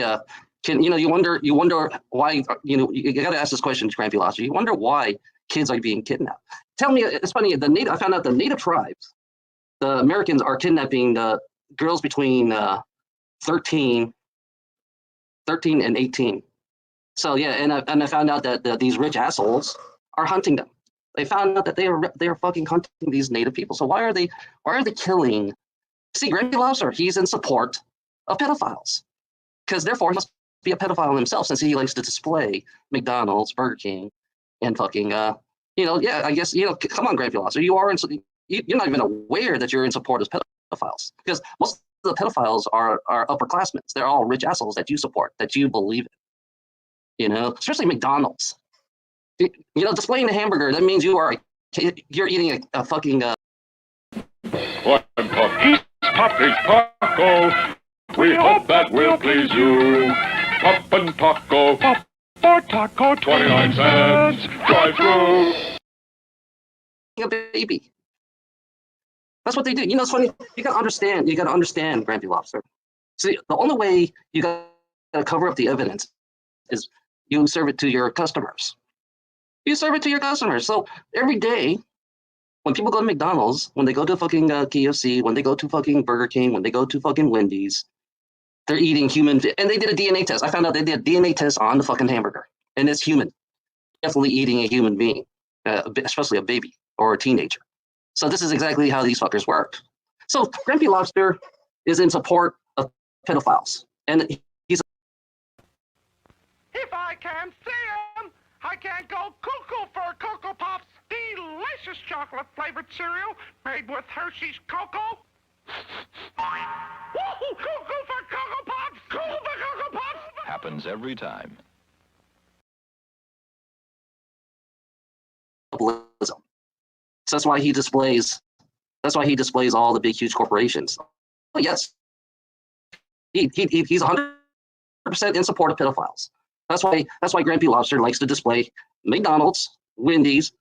Speaker 11: you wonder why you got to ask this question, Grampy Lobster. You wonder why kids are being kidnapped. Tell me, it's funny. I found out the native tribes, the Americans, are kidnapping girls between 13 and 18. So yeah, and I found out that these rich assholes are hunting them. They found out that they are fucking hunting these native people. So why are they killing? See, Grampy Lobster, he's in support of pedophiles, because therefore he must be a pedophile himself, since he likes to display McDonald's, Burger King, and fucking yeah. I guess come on, Grampy Lobster, you're not even aware that you're in support of pedophiles, because most of the pedophiles are upperclassmen. They're all rich assholes that you support, that you believe in. Especially McDonald's. Displaying a hamburger, that means you're eating a fucking.
Speaker 9: Poppy's Taco. We hope that will please you. Poppin' Taco. Pop for taco, 29 cents. Drive through.
Speaker 11: A baby. That's what they do. It's funny. You gotta understand, Grampy Lobster. See, the only way you gotta cover up the evidence is you serve it to your customers. So every day, when people go to McDonald's, when they go to fucking KFC, when they go to fucking Burger King, when they go to fucking Wendy's, they're eating human. And they did a DNA test. I found out they did a DNA test on the fucking hamburger, and it's human. Definitely eating a human being, especially a baby or a teenager. So this is exactly how these fuckers work. So Grampy Lobster is in support of pedophiles, and he's.
Speaker 4: If I can't see him, I can't go cuckoo for Cocoa Pops, delicious chocolate-flavored cereal made with Hershey's cocoa. Woohoo! Cuckoo for Cocoa Pops! Cool for Cocoa Pops!
Speaker 7: Happens every time.
Speaker 11: So that's why he displays. That's why he displays all the big, huge corporations. Oh yes, he's 100%
Speaker 10: in support of pedophiles. That's why Grampy Lobster likes to display McDonald's, Wendy's,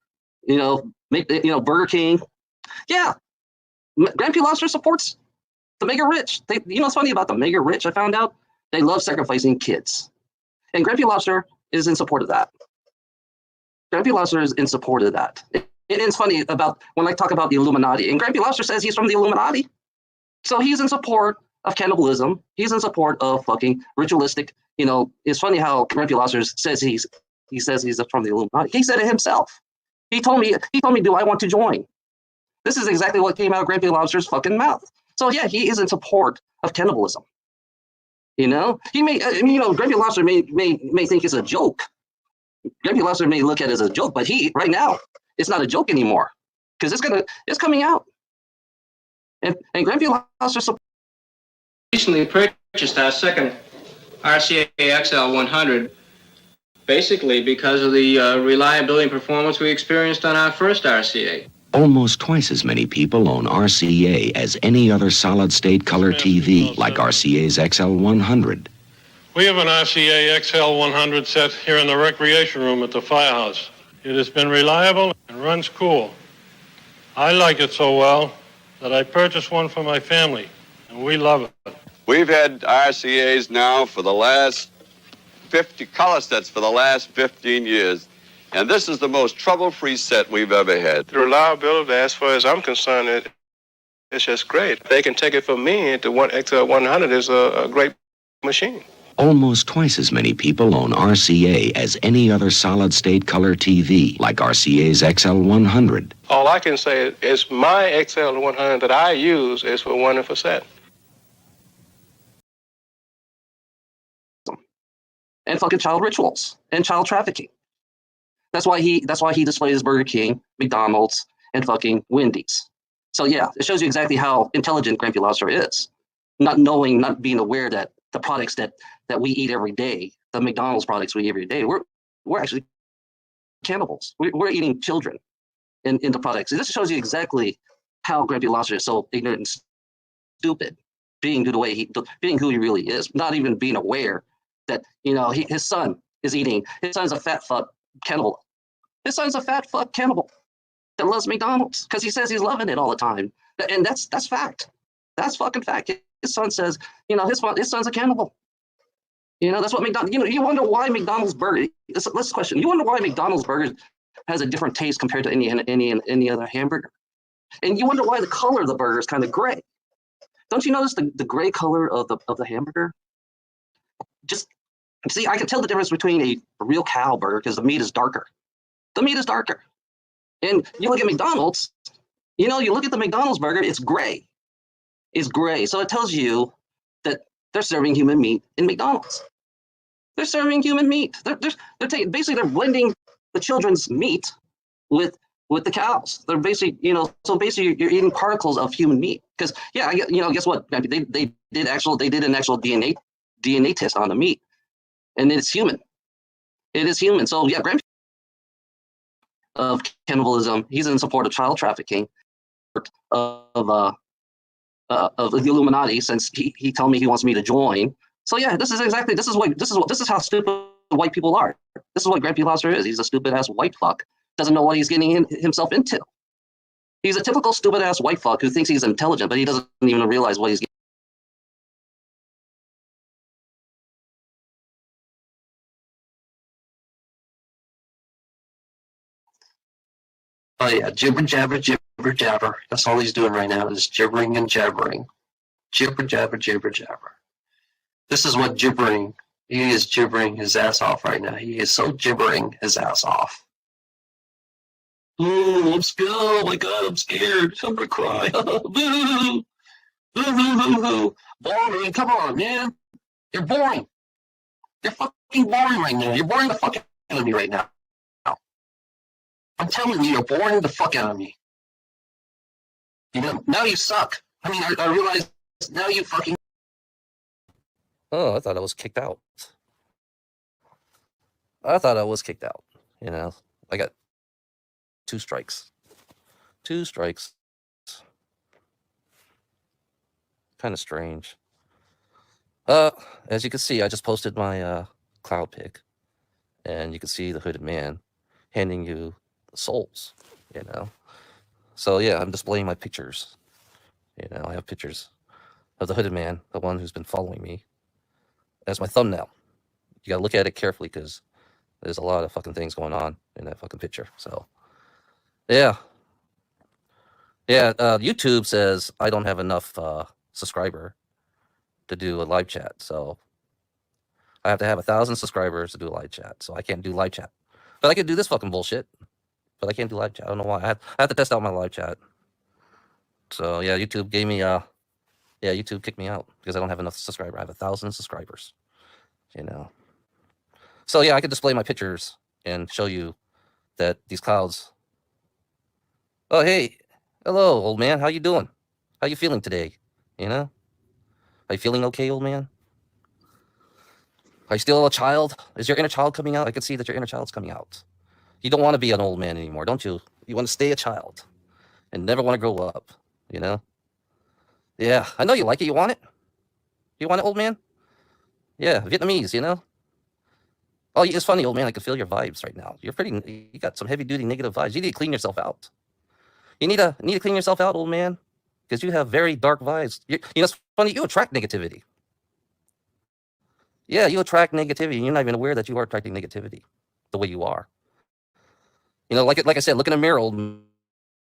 Speaker 10: Burger King. Yeah, Grampy Lobster supports the mega rich. What's funny about the mega rich? I found out they love sacrificing kids, and Grampy Lobster is in support of that. Grampy Lobster is in support of that. It's funny about when I talk about the Illuminati, and Grampy Lobster says he's from the Illuminati, so he's in support of cannibalism. He's in support of fucking ritualistic. It's funny how Grampy Lobster says he's from the Illuminati. He said it himself. He told me, do I want to join? This is exactly what came out of Grampy Lobster's fucking mouth. So yeah, he is in support of cannibalism. He may, Grampy Lobster may think it's a joke. Grampy Lobster may look at it as a joke, but right now, it's not a joke anymore because it's coming out. And Grampy Lobster
Speaker 12: recently purchased our second RCA XL100, basically because of the reliability and performance we experienced on our first RCA.
Speaker 13: Almost twice as many people own RCA as any other solid-state color TV, like RCA's XL100.
Speaker 14: We have an RCA XL100 set here in the recreation room at the firehouse. It has been reliable and runs cool. I like it so well that I purchased one for my family, and we love it.
Speaker 15: We've had RCAs now for the last 50 color sets for the last 15 years. And this is the most trouble-free set we've ever had.
Speaker 16: The reliability, as far as I'm concerned, it's just great. They can take it from me. The XL100 is a great machine.
Speaker 13: Almost twice as many people own RCA as any other solid-state color TV, like RCA's XL100.
Speaker 16: All I can say is my XL100 that I use is for wonderful set.
Speaker 10: And fucking child rituals and child trafficking. That's why he displays Burger King, McDonald's, and fucking Wendy's. So yeah, it shows you exactly how intelligent Grampy Lobster is. Not being aware that the products that we eat every day, the McDonald's products we eat every day, we're actually cannibals. We're eating children in the products. And this shows you exactly how Grampy Lobster is so ignorant and stupid, being who he really is, not even being aware that his son is eating. His son's a fat fuck cannibal. His son's a fat fuck cannibal that loves McDonald's because he says he's loving it all the time, and that's fact. That's fucking fact. His son says, his son's a cannibal. That's what McDonald's. You wonder why McDonald's burger. Let's question. You wonder why McDonald's burger has a different taste compared to any other hamburger, and you wonder why the color of the burger is kind of gray. Don't you notice the gray color of the hamburger? Just see, I can tell the difference between a real cow burger because the meat is darker. The meat is darker. And you look at McDonald's, you look at the McDonald's burger, it's gray. It's gray. So it tells you that they're serving human meat in McDonald's. They're serving human meat. Basically they're blending the children's meat with the cows. They're basically, so basically you're eating particles of human meat. Because guess what? They did an actual DNA test on the meat. And it's human. It is human. So yeah, Grampy of cannibalism. He's in support of child trafficking, of the Illuminati. Since he told me he wants me to join. So yeah, this is how stupid white people are. This is what Grampy Lobster is. He's a stupid ass white fuck. Doesn't know what he's getting himself into. He's a typical stupid ass white fuck who thinks he's intelligent, but he doesn't even realize what he's getting.
Speaker 17: Oh yeah, jibber jabber, jibber jabber. That's all he's doing right now is gibbering and jabbering. Jibber jabber, jibber jabber. This is what gibbering. He is gibbering his ass off right now. He is so gibbering his ass off. Oh, I'm scared. Oh my god, I'm scared. I'm gonna cry. Boo! Boo! Boring. Come on, man. You're boring. You're fucking boring right now. You're boring the fuck out of me right now. I'm telling you, you're boring the fuck out of me. Now you suck. I mean, I realize now you fucking.
Speaker 11: Oh, I thought I was kicked out. I got 2 strikes. 2 strikes. Kind of strange.
Speaker 18: As you can see, I just posted my cloud pic, and you can see the hooded man handing you souls, you know. So yeah, I'm displaying my pictures. You know, I have pictures of the hooded man, the one who's been following me, as my thumbnail. You gotta look at it carefully because there's a lot of fucking things going on in that fucking picture. So yeah, YouTube says I don't have enough subscriber to do a live chat, so I have to have 1,000 subscribers to do a live chat. So I can't do live chat, but I can do this fucking bullshit. But I can't do live chat. I don't know why. I have to test out my live chat. So yeah, YouTube gave me YouTube kicked me out because I don't have enough subscribers. I have 1,000 subscribers, you know. So yeah, I could display my pictures and show you that these clouds. Oh hey, hello, old man. How you doing? How you feeling today? You know, are you feeling okay, old man? Are you still a child? Is your inner child coming out? I can see that your inner child's coming out. You don't want to be an old man anymore, don't you? You want to stay a child and never want to grow up, you know? Yeah, I know you like it. You want it? You want it, old man? Yeah, Vietnamese, you know? Oh, it's funny, old man. I can feel your vibes right now. You got some heavy-duty negative vibes. You need to clean yourself out. You need to clean yourself out, old man, because you have very dark vibes. You know, it's funny. You attract negativity. Yeah, you attract negativity, and you're not even aware that you are attracting negativity the way you are. You know, like I said, look in the mirror, old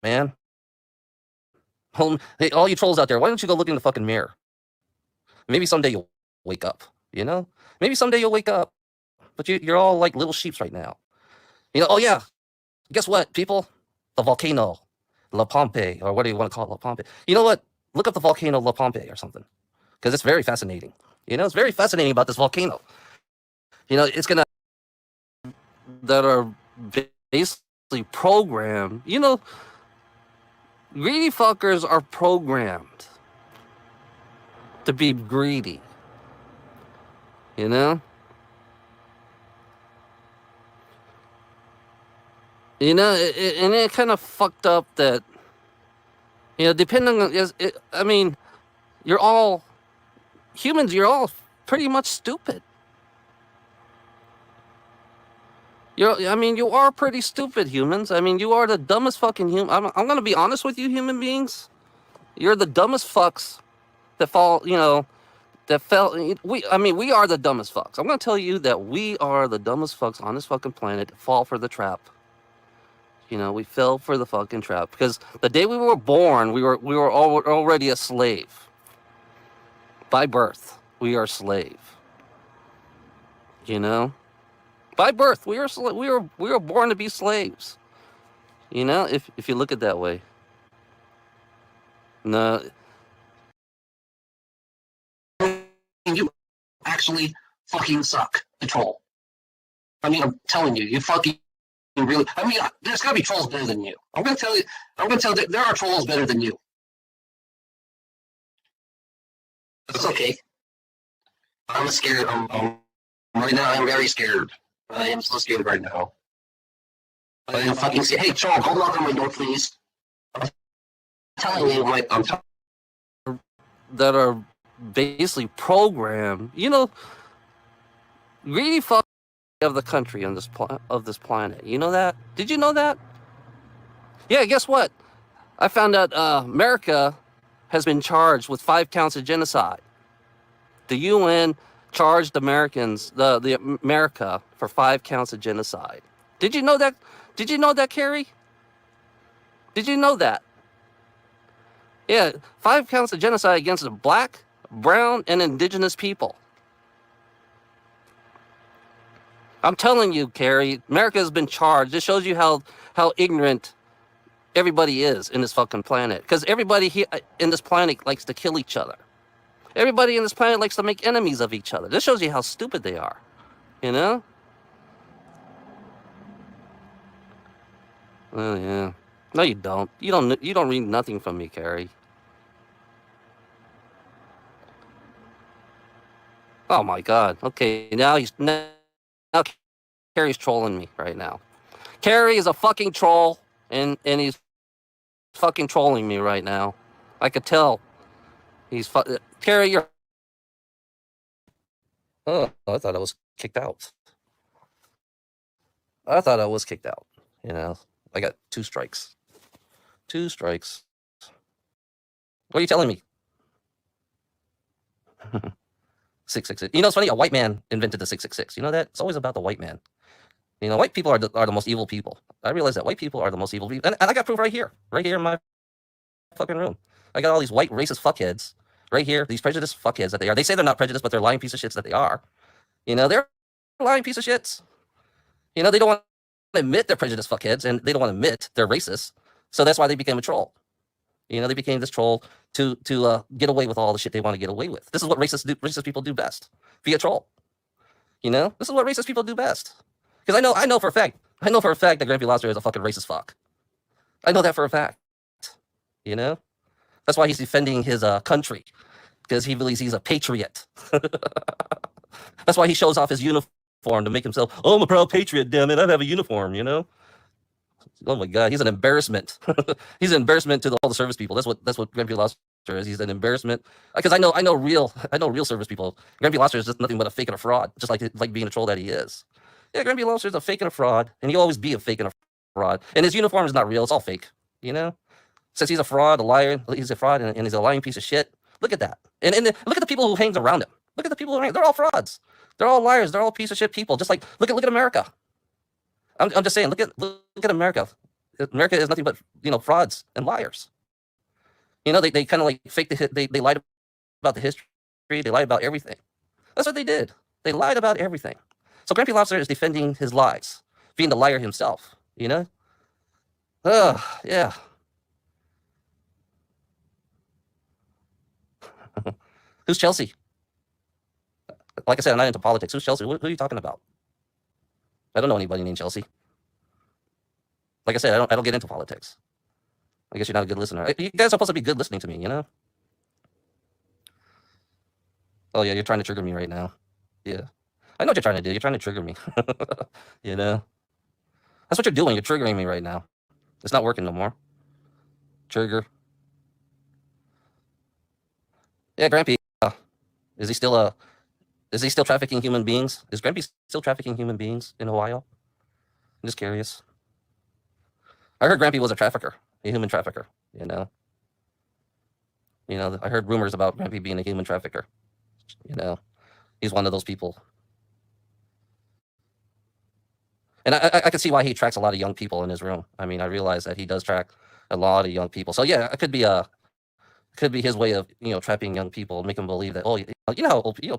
Speaker 18: man. Hey, all you trolls out there, why don't you go look in the fucking mirror? Maybe someday you'll wake up, you know? Maybe someday you'll wake up. But you're all like little sheeps right now. You know, oh yeah, guess what, people? The volcano, La Pompe, or what do you want to call it, La Pompe? You know what? Look up the volcano La Pompe or something. Because it's very fascinating. You know, it's very fascinating about this volcano. You know, it's gonna that are basically programmed. You know, greedy fuckers are programmed to be greedy. You know? You know, and it kind of fucked up that, you know, depending on, I mean, you're all humans, you're all pretty much stupid. I mean, you are pretty stupid, humans. I mean, you are the dumbest fucking human. I'm going to be honest with you, human beings. You're the dumbest fucks that fall, you know, we are the dumbest fucks. I'm going to tell you that we are the dumbest fucks on this fucking planet that fall for the trap. You know, we fell for the fucking trap because the day we were born, we were already a slave. By birth, we are a slave. You know, by birth, we were born to be slaves. You know, if you look at it that way. No,
Speaker 17: You actually fucking suck, the troll. I mean, I'm telling you, you fucking really. I mean, there's gotta be trolls better than you. I'm gonna tell you there are trolls better than you. It's okay. I'm scared. Right now, I'm very scared. I am so scared right now. I am fucking scared. Hey, troll, hold on to my door, please. I'm telling you,
Speaker 18: that are basically programmed. You know, greedy fuck of the country on of this planet. You know that? Did you know that? Yeah. Guess what? I found out America has been charged with 5 counts of genocide. The UN charged Americans, the America, for 5 counts of genocide. Did you know that? Did you know that, Carrie? Did you know that? Yeah, 5 counts of genocide against the black, brown, and indigenous people. I'm telling you, Carrie, America has been charged. This shows you how ignorant everybody is in this fucking planet. Because everybody here in this planet likes to kill each other. Everybody in this planet likes to make enemies of each other. This shows you how stupid they are. You know? Oh yeah. No, you don't. You don't read nothing from me, Carrie. Oh my God. Okay, now Carrie's trolling me right now. Carrie is a fucking troll, and he's fucking trolling me right now. I could tell. Carrie, you're Oh, I thought I was kicked out. I thought I was kicked out. You know, I got 2 strikes. 2 strikes. What are you telling me? 666. You know, it's funny. A white man invented the 666. You know that? It's always about the white man. You know, white people are the most evil people. I realize that white people are the most evil people. And I got proof right here in my fucking room. I got all these white racist fuckheads right here. These prejudiced fuckheads that they are. They say they're not prejudiced, but they're lying piece of shits that they are. You know, they're lying piece of shits. You know, they don't want to admit they're prejudiced fuckheads, and they don't want to admit they're racist. So that's why they became a troll. You know, they became this troll to get away with all the shit they want to get away with. This is what racist people do best. Be a troll. You know, this is what racist people do best. Because I know for a fact that Grampy Lobster is a fucking racist fuck. I know that for a fact. You know, that's why he's defending his country, because he believes he's a patriot. That's why he shows off his uniform to make himself, oh, I'm a proud patriot, damn it, I have a uniform, you know? Oh my God, he's an embarrassment. He's an embarrassment to all the service people. That's what Grampy Lobster is. He's an embarrassment. Because I know real service people. Grampy Lobster is just nothing but a fake and a fraud, just like being a troll that he is. Yeah, Grampy Lobster is a fake and a fraud, and he'll always be a fake and a fraud. And his uniform is not real; it's all fake. You know, since he's a fraud, a liar, he's a fraud, and he's a lying piece of shit. Look at that, and look at the people who hangs around him. Look at the people who hang. They're all frauds. They're all liars. They're all piece of shit people. Just like look at America. I'm just saying. Look at America. America is nothing but frauds and liars. You know, they kind of like fake they lied about the history. They lied about everything. That's what they did. They lied about everything. So Grampy Lobster is defending his lies, being the liar himself. You know. Yeah. Who's Chelsea? Like I said, I'm not into politics. Who's Chelsea? Who are you talking about? I don't know anybody named Chelsea. Like I said, I don't get into politics. I guess you're not a good listener. You guys are supposed to be good listening to me, you know? Oh yeah, you're trying to trigger me right now. Yeah. I know what you're trying to do. You're trying to trigger me. You know? That's what you're doing. You're triggering me right now. It's not working no more. Trigger. Yeah, Grampy. Is he still trafficking human beings? Is Grampy still trafficking human beings in Ohio? I'm just curious. I heard Grampy was a trafficker, a human trafficker, you know. I heard rumors about Grampy being a human trafficker. You know, he's one of those people. And I can see why he attracts a lot of young people in his room. I mean, I realize that he does attract a lot of young people. So yeah, it could be his way of trapping young people, make them believe that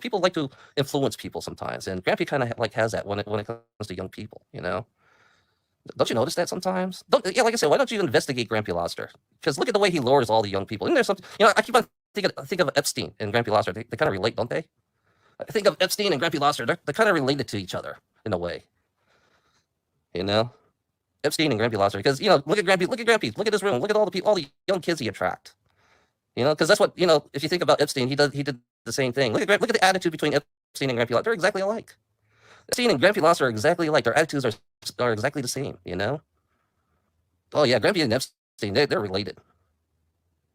Speaker 18: people like to influence people sometimes, and Grampy kind of has that when it comes to young people. You know, don't you notice that sometimes? Like I said, why don't you investigate Grampy Lobster? Because look at the way he lures all the young people. Isn't there something? I keep on think of Epstein and Grampy Lobster. They kind of relate, don't they? I think of Epstein and Grampy Lobster. They're kind of related to each other in a way. You know, Epstein and Grampy Lobster. Because look at Grampy. Look at his room. Look at all the young kids he attract. Because that's what if you think about Epstein, he did the same thing. Look at the attitude between Epstein and Grampy Lobster. They're exactly alike. Epstein and Grampy Lobster are exactly alike. Their attitudes are exactly the same. Oh yeah, Grampy and Epstein, they're related.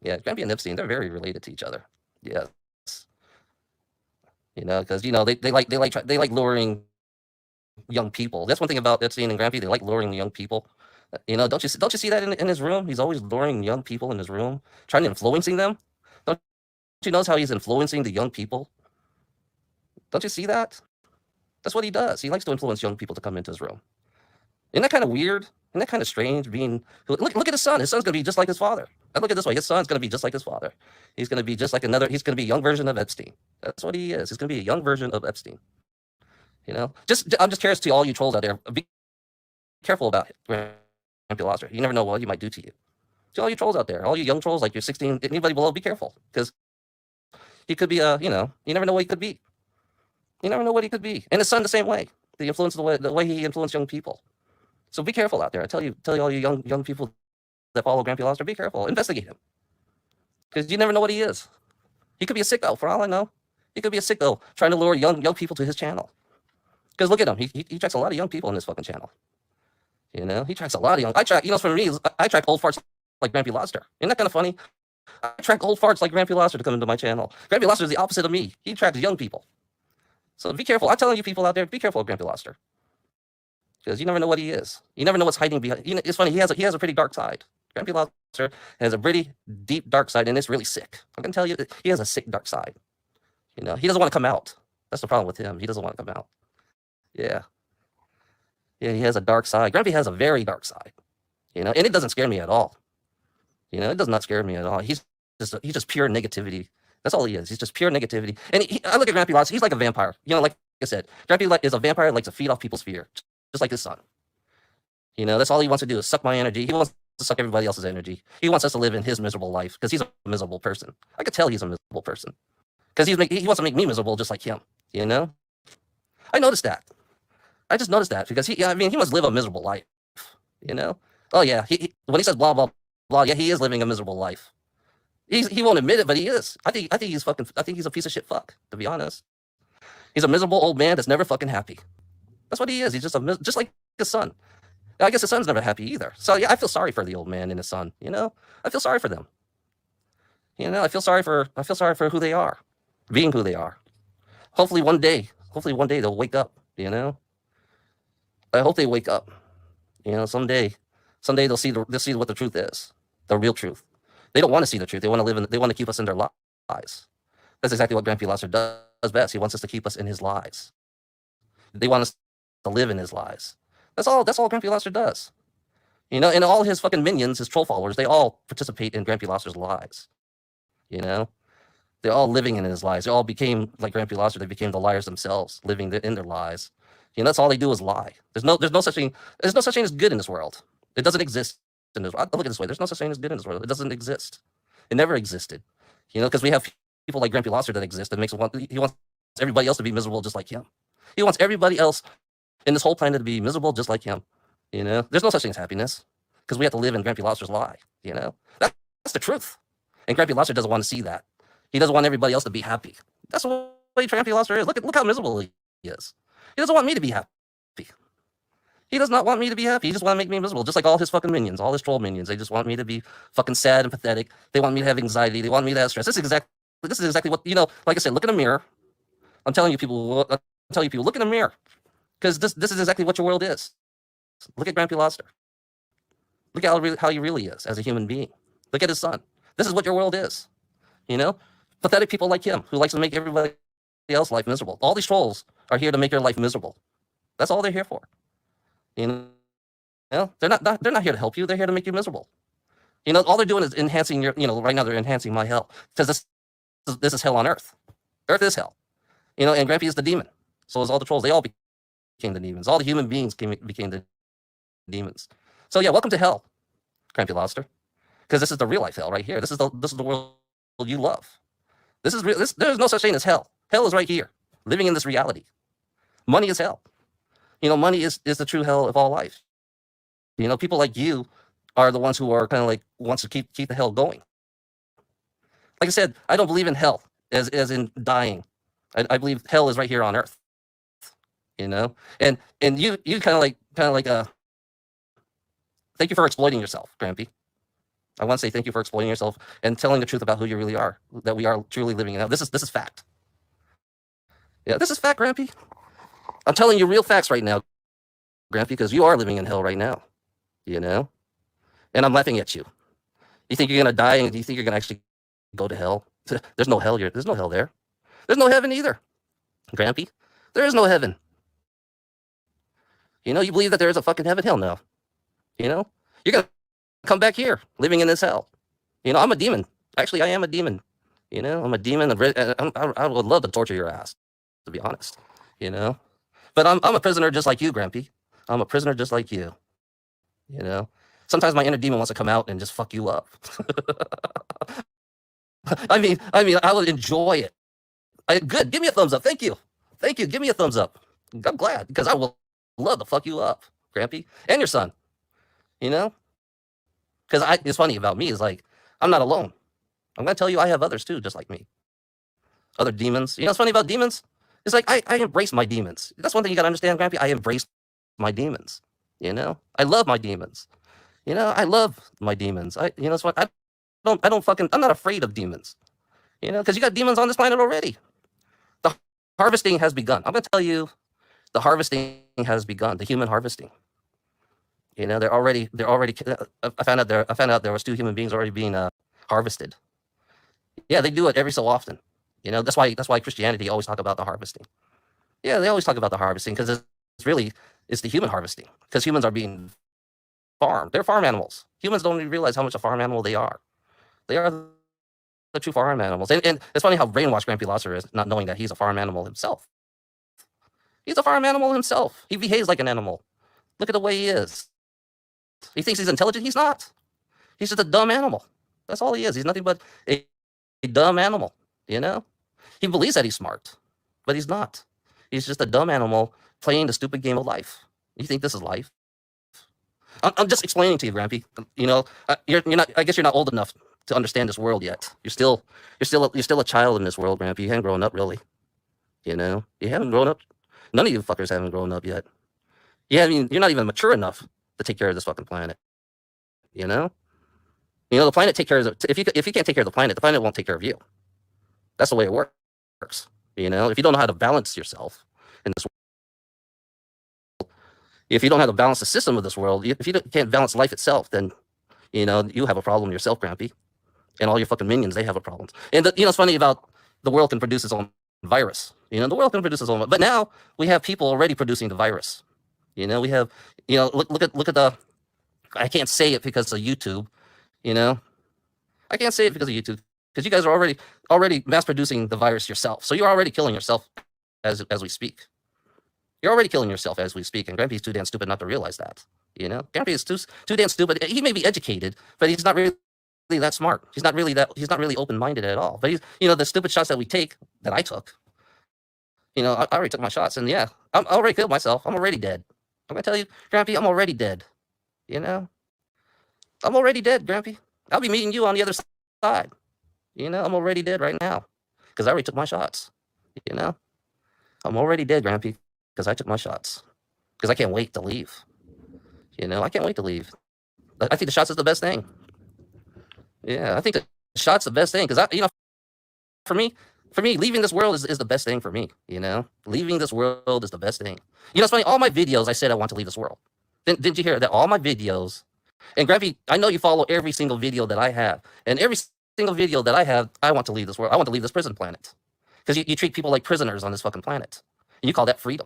Speaker 18: Yeah, Grampy and Epstein, they're very related to each other. Yes. Because they like luring young people. That's one thing about Epstein and Grampy. They like luring young people. Don't you see that in his room? He's always luring young people in his room, trying to influencing them. Don't you notice how he's influencing the young people? Don't you see that? That's what he does. He likes to influence young people to come into his room. Isn't that kind of weird? Isn't that kind of strange? Look at his son. His son's gonna be just like his father. I look at it this way. His son's gonna be just like his father. He's gonna be just like he's gonna be a young version of Epstein. That's what he is. He's gonna be a young version of Epstein. I'm just curious to all you trolls out there. Be careful about Grampy Lobster. You never know what he might do to you. To all you trolls out there, all you young trolls, like you're 16, anybody below, be careful, because he could be you never know what he could be. You never know what he could be. And his son the same way. The way he influenced young people. So be careful out there. I tell you all you young people that follow Grampy Lobster, be careful. Investigate him, because you never know what he is. He could be a sicko, for all I know. He could be a sicko trying to lure young people to his channel. Because look at him. He attracts a lot of young people in his fucking channel. He attracts a lot of young. For me, I attract old farts like Grampy Lobster. Isn't that kind of funny? I attract old farts like Grampy Lobster to come into my channel. Grampy Lobster is the opposite of me. He attracts young people. So be careful. I'm telling you people out there, be careful of Grampy Lobster. Because you never know what he is. You never know what's hiding behind. You know, it's funny, he has a pretty dark side. Grampy Lobster has a pretty deep dark side, and it's really sick. I can tell you, he has a sick dark side. You know, he doesn't want to come out. That's the problem with him. He doesn't want to come out. Yeah. Yeah, he has a dark side. Grampy has a very dark side. You know, and it doesn't scare me at all. You know, it does not scare me at all. He's just pure negativity. That's all he is. He's just pure negativity. And I look at Grampy Lobster, he's like a vampire. You know, like I said, Grampy is a vampire that likes to feed off people's fear, just like his son. You know, that's all he wants to do is suck my energy. He wants to suck everybody else's energy. He wants us to live in his miserable life because he's a miserable person. I could tell he's a miserable person because he wants to make me miserable just like him. You know, I noticed that. I just noticed that because he must live a miserable life. You know, oh yeah, when he says blah blah blah, yeah, he is living a miserable life. He won't admit it, but he is. I think he's a piece of shit fuck, to be honest. He's a miserable old man that's never fucking happy. That's what he is. He's just like his son. I guess his son's never happy either. So yeah, I feel sorry for the old man and his son. You know, I feel sorry for them. You know, I feel sorry for who they are, being who they are. Hopefully one day they'll wake up. You know, I hope they wake up. You know, someday they'll see what the truth is, the real truth. They don't want to see the truth. They want to keep us in their lies. That's exactly what Grampy Lobster does best. He wants us to keep us in his lies. They want us to live in his lies. That's all Grampy Lobster does. You know, and all his fucking minions, his troll followers, they all participate in Grampy Lobster's lies. You know? They're all living in his lies. They all became like Grampy Lobster. They became the liars themselves, living in their lies. You know, that's all they do is lie. There's no such thing as good in this world. It doesn't exist in this world. Look at it this way. There's no such thing as good in this world. It doesn't exist. It never existed. You know, because we have people like Grampy Lobster that exist and he wants everybody else to be miserable just like him. He wants everybody else in this whole planet to be miserable just like him. You know, there's no such thing as happiness because we have to live in Grampy Lobster's lie. You know, that's the truth. And Grampy Lobster doesn't want to see that. He doesn't want everybody else to be happy. That's what Grampy Lobster is. Look how miserable he is. He doesn't want me to be happy. He does not want me to be happy. He just wants to make me miserable, just like all his fucking minions, all his troll minions. They just want me to be fucking sad and pathetic. They want me to have anxiety. They want me to have stress. This is exactly what, you know, like I said, look in the mirror. I'm telling you people, look in the mirror. Because this is exactly what your world is. Look at Grampy Lobster. Look at how he really is as a human being. Look at his son. This is what your world is. You know? Pathetic people like him who likes to make everybody else's life miserable. All these trolls are here to make your life miserable. That's all they're here for. You know, they're not here to help you. They're here to make you miserable. You know, all they're doing is enhancing your, you know, right now they're enhancing my hell. Because this is hell on earth. Earth is hell. You know, and Grampy is the demon. So is all the trolls. They all became the demons. All the human beings became the demons. So yeah, welcome to hell, Grampy Lobster. Because this is the real life hell right here. This is the world you love. There's no such thing as hell. Hell is right here, living in this reality. Money is hell. You know, money is the true hell of all life. You know, people like you are the ones who are kind of like wants to keep the hell going. Like I said, I don't believe in hell as in dying. I believe hell is right here on earth. You know, and you kind of like thank you for exploiting yourself, Grampy. I want to say thank you for exploiting yourself and telling the truth about who you really are. That we are truly living in hell. This is fact. Yeah, this is fact, Grampy. I'm telling you real facts right now, Grampy, because you are living in hell right now, you know? And I'm laughing at you. You think you're going to die and you think you're going to actually go to hell? There's no hell here. There's no hell there. There's no heaven either, Grampy. There is no heaven. You know, you believe that there is a fucking heaven? Hell no. You know? You're going to come back here, living in this hell. You know, I'm a demon. Actually, I am a demon. You know, I'm a demon. I would love to torture your ass, to be honest. You know? But I'm a prisoner just like you, Grampy. I'm a prisoner just like you. You know? Sometimes my inner demon wants to come out and just fuck you up. I mean, I would enjoy it. Good. Give me a thumbs up. Thank you. Thank you. Give me a thumbs up. I'm glad because I will love to fuck you up, Grampy, and your son. You know? Because it's funny about me is like, I'm not alone. I'm going to tell you I have others too, just like me. Other demons. You know what's funny about demons? It's like I embrace my demons. That's one thing you got to understand, Grampy. I embrace my demons. You know? I love my demons. You know, I love my demons. You know, it's what I'm not afraid of demons. You know, because you got demons on this planet already. The harvesting has begun. I'm gonna tell you, the harvesting has begun. The human harvesting. You know, they're already. I found out there was 2 human beings already being harvested. Yeah, they do it every so often. You know, that's why Christianity always talk about the harvesting. Yeah, they always talk about the harvesting because it's the human harvesting because humans are being farmed. They're farm animals. Humans don't even realize how much a farm animal they are. They are the true farm animals. And it's funny how brainwashed Grampy Losser is, not knowing that he's a farm animal himself. He's a farm animal himself. He behaves like an animal. Look at the way he is. He thinks he's intelligent. He's not. He's just a dumb animal. That's all he is. He's nothing but a dumb animal, you know? He believes that he's smart, but he's not. He's just a dumb animal playing the stupid game of life. You think this is life? I'm just explaining to you, Grampy. You know, you're not. I guess you're not old enough to understand this world yet. You're still a child in this world, Grampy. You haven't grown up really. You know, you haven't grown up. None of you fuckers haven't grown up yet. Yeah, I mean, you're not even mature enough to take care of this fucking planet. You know, the planet take care of. If you can't take care of the planet won't take care of you. That's the way it works. You know, if you don't know how to balance yourself in this world, if you don't know how to balance the system of this world, if you can't balance life itself, then, you know, you have a problem yourself, Grampy. And all your fucking minions, they have a problem. And, it's funny about the world can produce its own virus. You know, the world can produce its own. But now we have people already producing the virus. You know, we have, look at the, I can't say it because of YouTube, you know. I can't say it because of YouTube. Because you guys are already mass producing the virus yourself. So you're already killing yourself as we speak. You're already killing yourself as we speak. And Grampy's too damn stupid not to realize that. You know? Grampy is too damn stupid. He may be educated, but he's not really that smart. He's not really open-minded at all. But he's, the stupid shots that we take, that I took, I already took my shots, and yeah, I already killed myself. I'm already dead. I'm gonna tell you, Grampy, I'm already dead. You know? I'm already dead, Grampy. I'll be meeting you on the other side. You know, I'm already dead right now. Because I already took my shots. You know? I'm already dead, Grampy, because I took my shots. Because I can't wait to leave. You know, I can't wait to leave. I think the shots is the best thing. Yeah, I think the shot's the best thing. Because, for me, leaving this world is the best thing for me. You know? Leaving this world is the best thing. You know, it's funny, all my videos, I said I want to leave this world. Didn't you hear that? All my videos. And Grampy, I know you follow every single video that I have. And every single video that I have, I want to leave this world. I want to leave this prison planet. Because you treat people like prisoners on this fucking planet. And you call that freedom.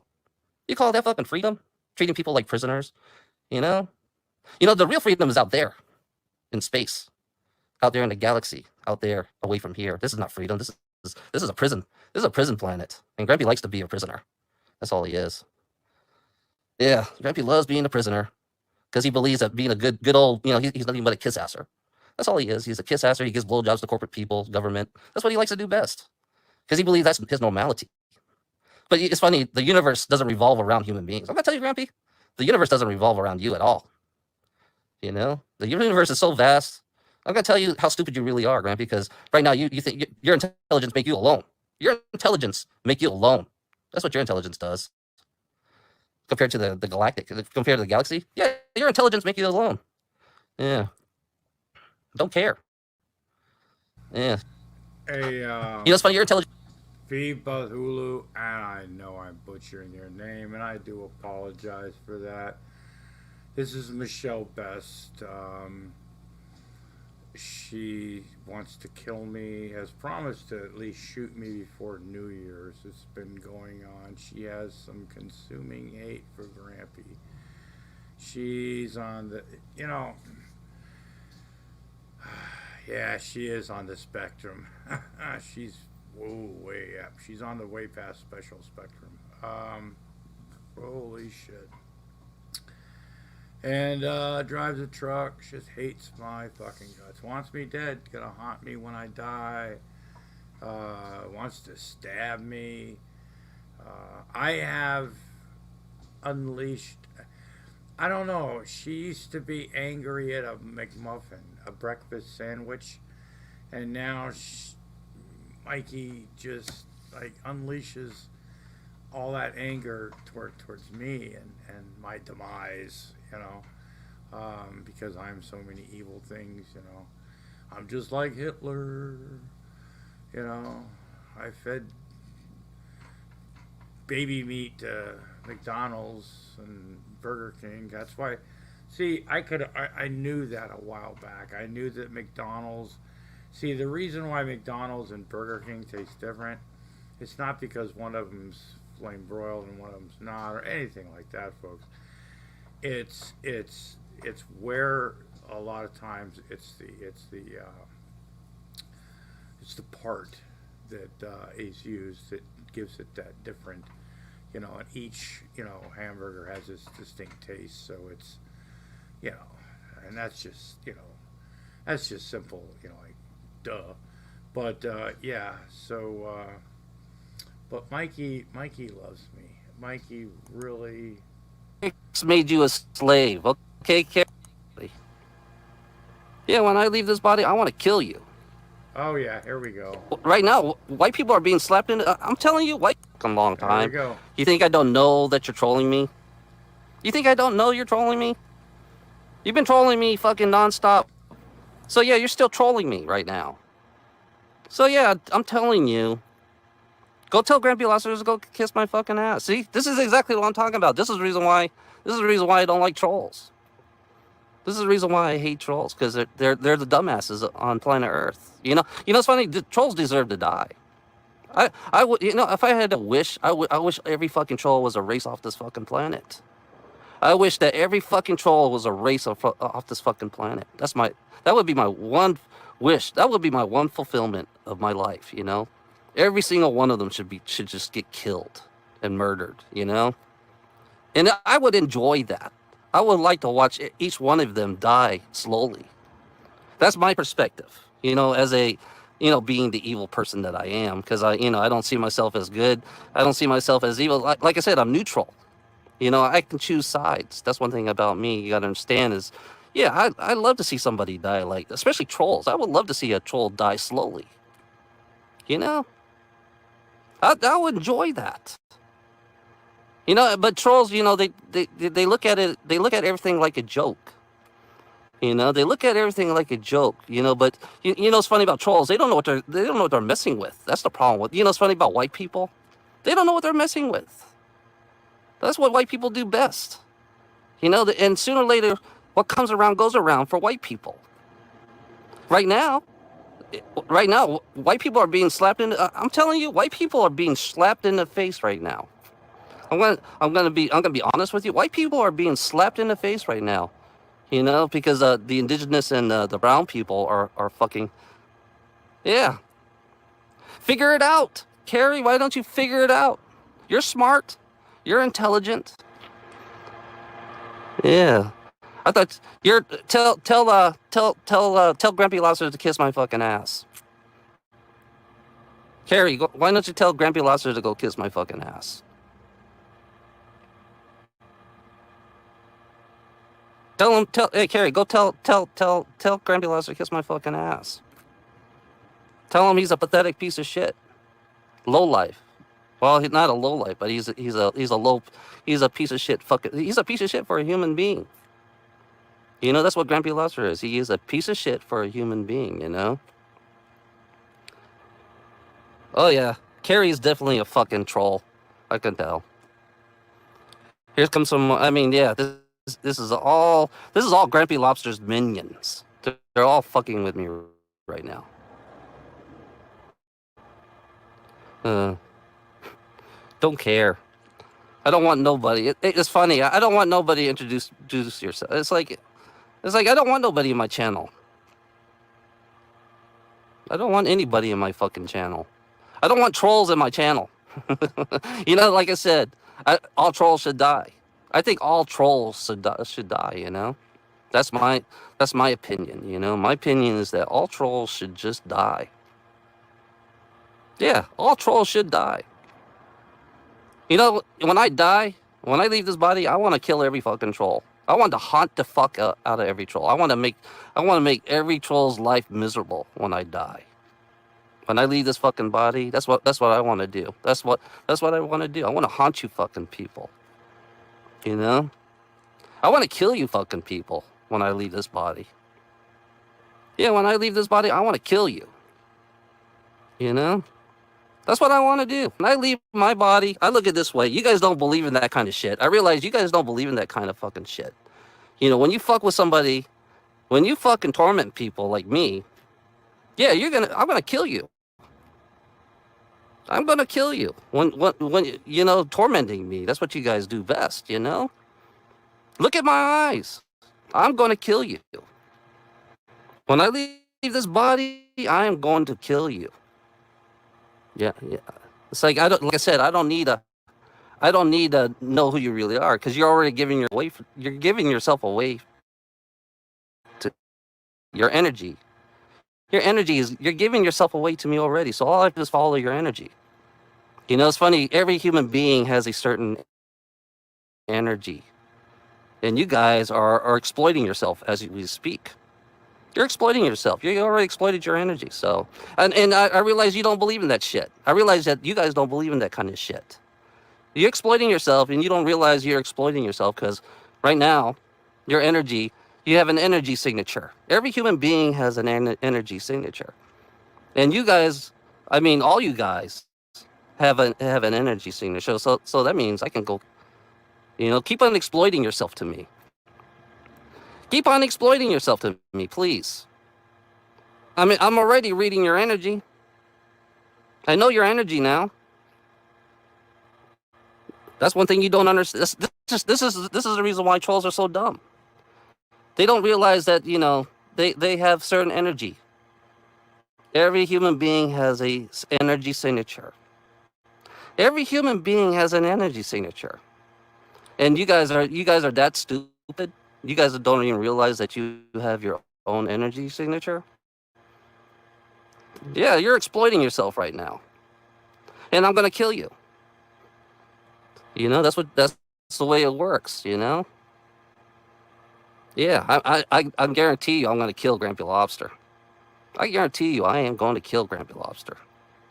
Speaker 18: You call that fucking freedom? Treating people like prisoners? You know? The real freedom is out there. In space. Out there in the galaxy. Out there, away from here. This is not freedom. This is a prison. This is a prison planet. And Grampy likes to be a prisoner. That's all he is. Yeah, Grampy loves being a prisoner. Because he believes that being a good old, he's nothing but a kiss-asser. That's all he is. He's a kiss-asser. He gives blowjobs to corporate people, government. That's what he likes to do best. Because he believes that's his normality. But it's funny, the universe doesn't revolve around human beings. I'm going to tell you, Grampy, the universe doesn't revolve around you at all. You know? The universe is so vast. I'm going to tell you how stupid you really are, Grampy, because right now you think your intelligence make you alone. Your intelligence make you alone. That's what your intelligence does. Compared to the galactic, compared to the galaxy, yeah, your intelligence make you alone. Yeah, don't care. Yeah.
Speaker 2: Hey,
Speaker 18: it's funny. Your intelligence.
Speaker 2: Hulu, and I know I'm butchering your name, and I do apologize for that. This is Michelle Best. She wants to kill me, has promised to at least shoot me before New Year's. It's been going on. She has some consuming hate for Grampy. She's on the, yeah, she is on the spectrum. She's way up. She's on the way past special spectrum. Holy shit. And drives a truck, just hates my fucking guts. Wants me dead, gonna haunt me when I die. Wants to stab me. I have unleashed, I don't know, she used to be angry at a McMuffin, a breakfast sandwich. And now Mikey just unleashes all that anger towards me and my demise, because I'm so many evil things, I'm just like Hitler, I fed baby meat McDonald's and Burger King. That's why. See, I knew that a while back. I knew that McDonald's. See, the reason why McDonald's and Burger King taste different, it's not because one of them's flame broiled and one of them's not, or anything like that, folks. It's where a lot of times it's the part that is used that gives it that different, and each hamburger has its distinct taste. So it's, and that's just simple, like duh. But yeah, so but Mikey loves me. Mikey really
Speaker 18: made you a slave, okay, Carrie? Yeah, when I leave this body, I want to kill you.
Speaker 2: Oh yeah, here we go.
Speaker 18: Right now, white people are being slapped in. I'm telling you, white a long time.
Speaker 2: There we go.
Speaker 18: You think I don't know that you're trolling me? You think I don't know you're trolling me? You've been trolling me fucking nonstop. So yeah, you're still trolling me right now. So yeah, I'm telling you. Go tell Grampy Lobster to go kiss my fucking ass. See, this is exactly what I'm talking about. This is the reason why I don't like trolls. This is the reason why I hate trolls, because they're the dumbasses on planet Earth. It's funny. The trolls deserve to die. I would, if I had a wish, I wish every fucking troll was erased off this fucking planet. I wish that every fucking troll was erased off this fucking planet. That would be my one wish. That would be my one fulfillment of my life. Every single one of them should just get killed and murdered. And I would enjoy that. I would like to watch each one of them die slowly. That's my perspective, as a, being the evil person that I am, because I don't see myself as good. I don't see myself as evil. Like I said, I'm neutral. I can choose sides. That's one thing about me you got to understand is, yeah, I love to see somebody die, especially trolls. I would love to see a troll die slowly. I would enjoy that. But trolls, they look at it. They look at everything like a joke. They look at everything like a joke. But what's funny about trolls? They don't know what they're messing with. That's the problem with. What's funny about white people? They don't know what they're messing with. That's what white people do best. And sooner or later, what comes around goes around for white people. Right now, white people are being slapped in. I'm telling you, white people are being slapped in the face right now. I'm gonna be honest with you. White people are being slapped in the face right now, because the indigenous and the brown people are fucking. Yeah. Figure it out, Carrie. Why don't you figure it out? You're smart. You're intelligent. Yeah. I thought tell Grampy Lobster to kiss my fucking ass. Carrie, why don't you tell Grampy Lobster to go kiss my fucking ass? Hey Carrie, go tell Grampy Lobster to kiss my fucking ass. Tell him he's a pathetic piece of shit. Lowlife. Well, he's not a lowlife, but he's a piece of shit. He's a piece of shit for a human being. That's what Grampy Lobster is. He is a piece of shit for a human being. Oh yeah, Carrie is definitely a fucking troll. I can tell. Here comes some. I mean, yeah. This is all Grampy Lobster's minions. They're all fucking with me right now. Don't care. I don't want nobody. It's funny. I don't want nobody to introduce yourself. It's like I don't want nobody in my channel. I don't want anybody in my fucking channel. I don't want trolls in my channel. Like I said, all trolls should die. I think all trolls should die. That's my opinion. My opinion is that all trolls should just die. Yeah, all trolls should die. When I die, when I leave this body, I want to kill every fucking troll. I want to haunt the fuck out of every troll. I want to make every troll's life miserable when I die. When I leave this fucking body, that's what I want to do. That's what I want to do. I want to haunt you fucking people. I want to kill you fucking people when I leave this body. Yeah, when I leave this body, I want to kill you. That's what I want to do. When I leave my body, I look at it this way. You guys don't believe in that kind of shit. I realize you guys don't believe in that kind of fucking shit. You know, when you fuck with somebody, when you fucking torment people like me, yeah, I'm gonna kill you. I'm gonna kill you. When you know, tormenting me. That's what you guys do best, you know? Look at my eyes. I'm gonna kill you. When I leave this body, I am going to kill you. Yeah. It's like like I said, I don't need to know who you really are, because you're already you're giving yourself away to your energy. Your energy you're giving yourself away to me already. So all I have to do is follow your energy. You know, it's funny, every human being has a certain energy. And you guys are exploiting yourself as we speak. You're exploiting yourself. You already exploited your energy. So, and I realize you don't believe in that shit. I realize that you guys don't believe in that kind of shit. You're exploiting yourself, and you don't realize you're exploiting yourself, because right now, your energy, you have an energy signature. Every human being has an energy signature. And you guys, I mean, all you guys have an energy signature. So that means I can go, you know, keep on exploiting yourself to me. Keep on exploiting yourself to me, please. I mean, I'm already reading your energy. I know your energy now. That's one thing you don't understand. This is the reason why trolls are so dumb. They don't realize that, you know, they have certain energy. Every human being has a energy signature. Every human being has an energy signature. And you guys are that stupid. You guys don't even realize that you have your own energy signature. Yeah, you're exploiting yourself right now. And I'm gonna kill you. You know, that's the way it works, you know? Yeah, I guarantee you I'm gonna kill Grampy Lobster. I guarantee you I am going to kill Grampy Lobster.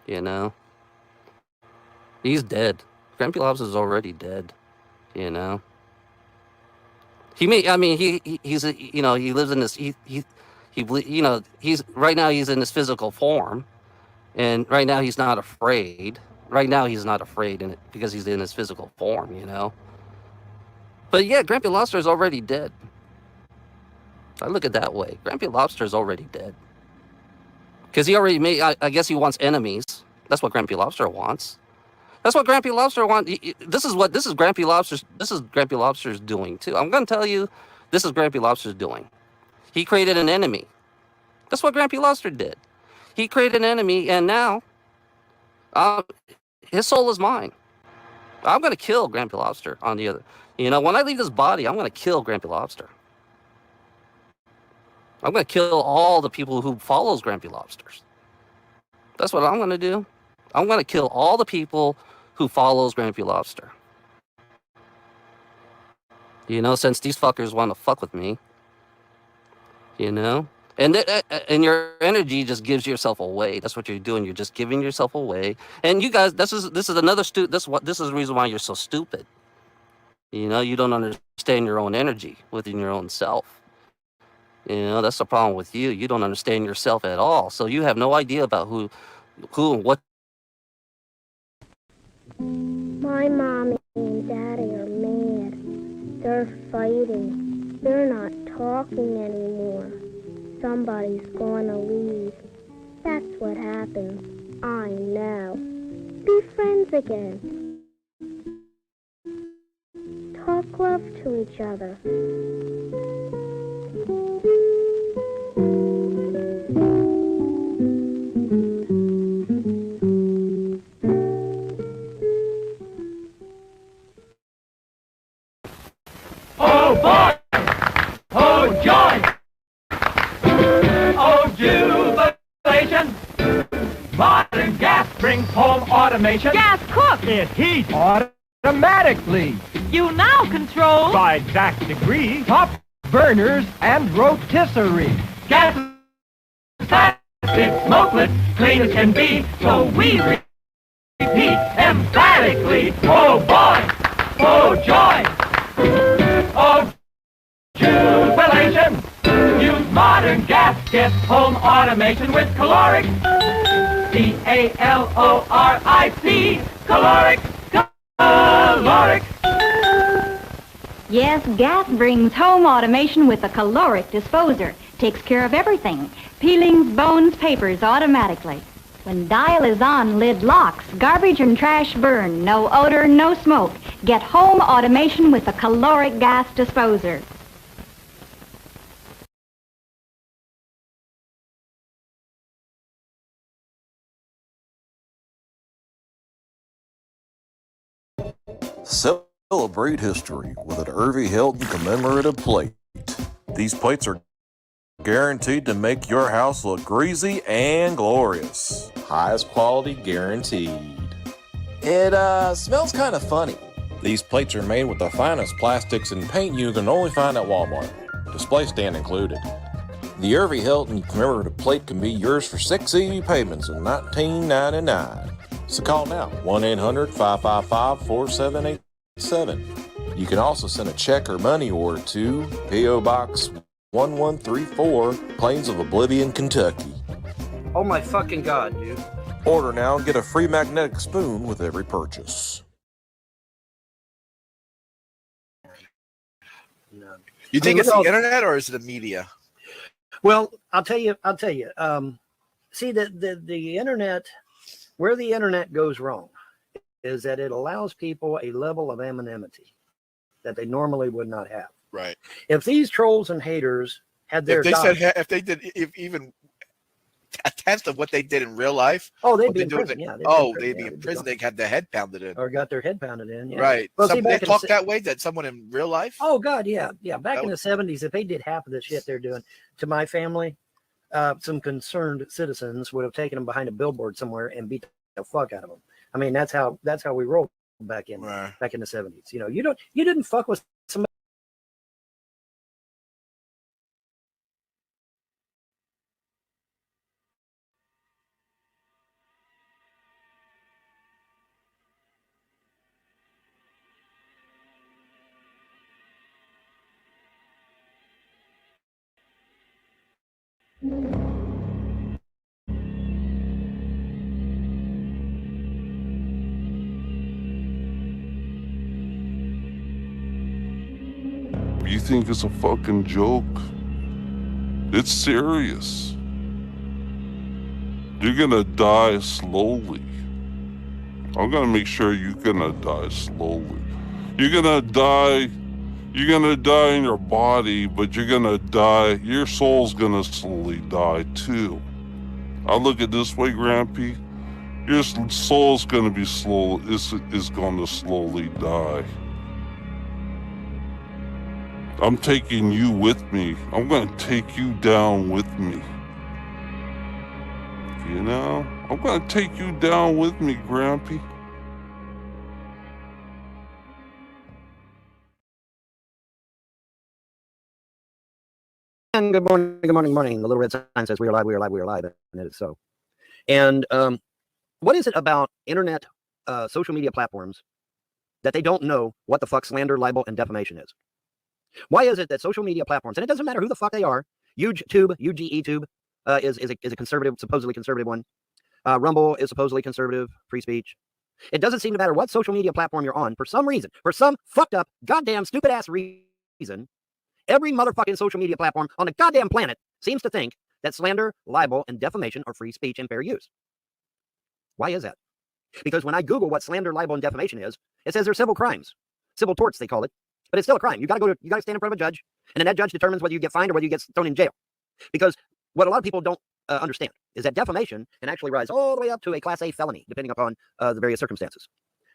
Speaker 18: You know? He's dead. Grampy Lobster's already dead. You know? He's you know, he lives in this, you know, right now he's in this physical form, and right now he's not afraid. Right now he's not afraid because he's in his physical form, you know. But yeah, Grampy Lobster is already dead. I look at it that way. Grampy Lobster is already dead. Because he already made, I guess he wants enemies. That's what Grampy Lobster wants. That's what Grampy Lobster wants. This is Grampy Lobster's doing too. I'm going to tell you, this is Grampy Lobster's doing. He created an enemy. That's what Grampy Lobster did. He created an enemy, and now his soul is mine. I'm going to kill Grampy Lobster on the other. You know, when I leave this body, I'm going to kill Grampy Lobster. I'm going to kill all the people who follows Grampy Lobsters. That's what I'm going to do. I'm going to kill all the people who follows Grampy Lobster. You know, since these fuckers want to fuck with me. You know? And your energy just gives yourself away. That's what you're doing. You're just giving yourself away. And you guys, this is another this is the reason why you're so stupid. You know, you don't understand your own energy within your own self. You know, that's the problem with you. You don't understand yourself at all. So you have no idea about who and what.
Speaker 5: My mommy and daddy are mad. They're fighting. They're not talking anymore. Somebody's gonna leave. That's what happens. I know. Be friends again. Talk love to each other.
Speaker 19: Oh boy! Oh joy! Oh jubilation! Modern gas brings home automation.
Speaker 20: Gas cooks!
Speaker 19: It heats automatically.
Speaker 20: You now control
Speaker 19: By exact degree, top burners and rotisserie. Gas is fast, it's smokeless, clean as can be, so we repeat emphatically. Oh boy! Oh joy! Oh jubilation! Use modern gas, get home automation with caloric C-A-L-O-R-I-C, caloric, caloric.
Speaker 21: Yes, gas brings home automation with a caloric disposer. Takes care of everything. Peelings, bones, papers automatically. When dial is on, lid locks. Garbage and trash burn. No odor, no smoke. Get home automation with a caloric gas disposer.
Speaker 22: Celebrate history with an Irving Hilton commemorative plate. These plates are guaranteed to make your house look greasy and glorious. Highest quality guaranteed. It smells kind of funny. These plates are made with the finest plastics and paint you can only find at Walmart. Display stand included. The Irving Hilton commemorative plate can be yours for 6 easy payments of $19.99. So call now, 1-800-555-4787. You can also send a check or money order to P.O. Box 1134, Plains of Oblivion, Kentucky.
Speaker 23: Oh my fucking God, dude.
Speaker 22: Order now and get a free magnetic spoon with every purchase.
Speaker 23: No.
Speaker 24: You think it's the internet or is it the media?
Speaker 23: Well, I'll tell you. See, the internet, where the internet goes wrong is that it allows people a level of anonymity that they normally would not have.
Speaker 24: Right.
Speaker 23: If these trolls and haters had their
Speaker 24: if they did even a tenth of what they did in real life,
Speaker 23: they'd be in prison.
Speaker 24: They'd be in prison. They'd have their head pounded in.
Speaker 23: Or got their head pounded in. Yeah.
Speaker 24: Right.
Speaker 23: Well,
Speaker 24: They talk that way that someone in real life?
Speaker 23: Oh God, yeah. Back in the 70s, if they did half of the shit they're doing to my family, some concerned citizens would have taken them behind a billboard somewhere and beat the fuck out of them. I mean, that's how we rolled back in the 70s. You know, you didn't fuck with somebody.
Speaker 9: You think it's a fucking joke? It's serious. You're gonna die slowly. I'm gonna make sure you're gonna die slowly. You're gonna die in your body, but you're gonna die, your soul's gonna slowly die too. I look at it this way, Grampy. Your soul's gonna be is gonna slowly die. I'm taking you with me. I'm gonna take you down with me. You know? I'm gonna take you down with me, Grampy.
Speaker 23: And good morning. The little red sign says we are live, and it is so. And what is it about internet social media platforms that they don't know what the fuck slander, libel, and defamation is? Why is it that social media platforms, and it doesn't matter who the fuck they are, YouTube is a conservative, supposedly conservative one. Rumble is supposedly conservative, free speech. It doesn't seem to matter what social media platform you're on. For some reason, for some fucked up, goddamn, stupid ass reason, every motherfucking social media platform on the goddamn planet seems to think that slander, libel, and defamation are free speech and fair use. Why is that? Because when I Google what slander, libel, and defamation is, it says they're civil crimes, civil torts they call it, but it's still a crime. You got to stand in front of a judge, and then that judge determines whether you get fined or whether you get thrown in jail. Because what a lot of people don't understand is that defamation can actually rise all the way up to a Class A felony, depending upon the various circumstances.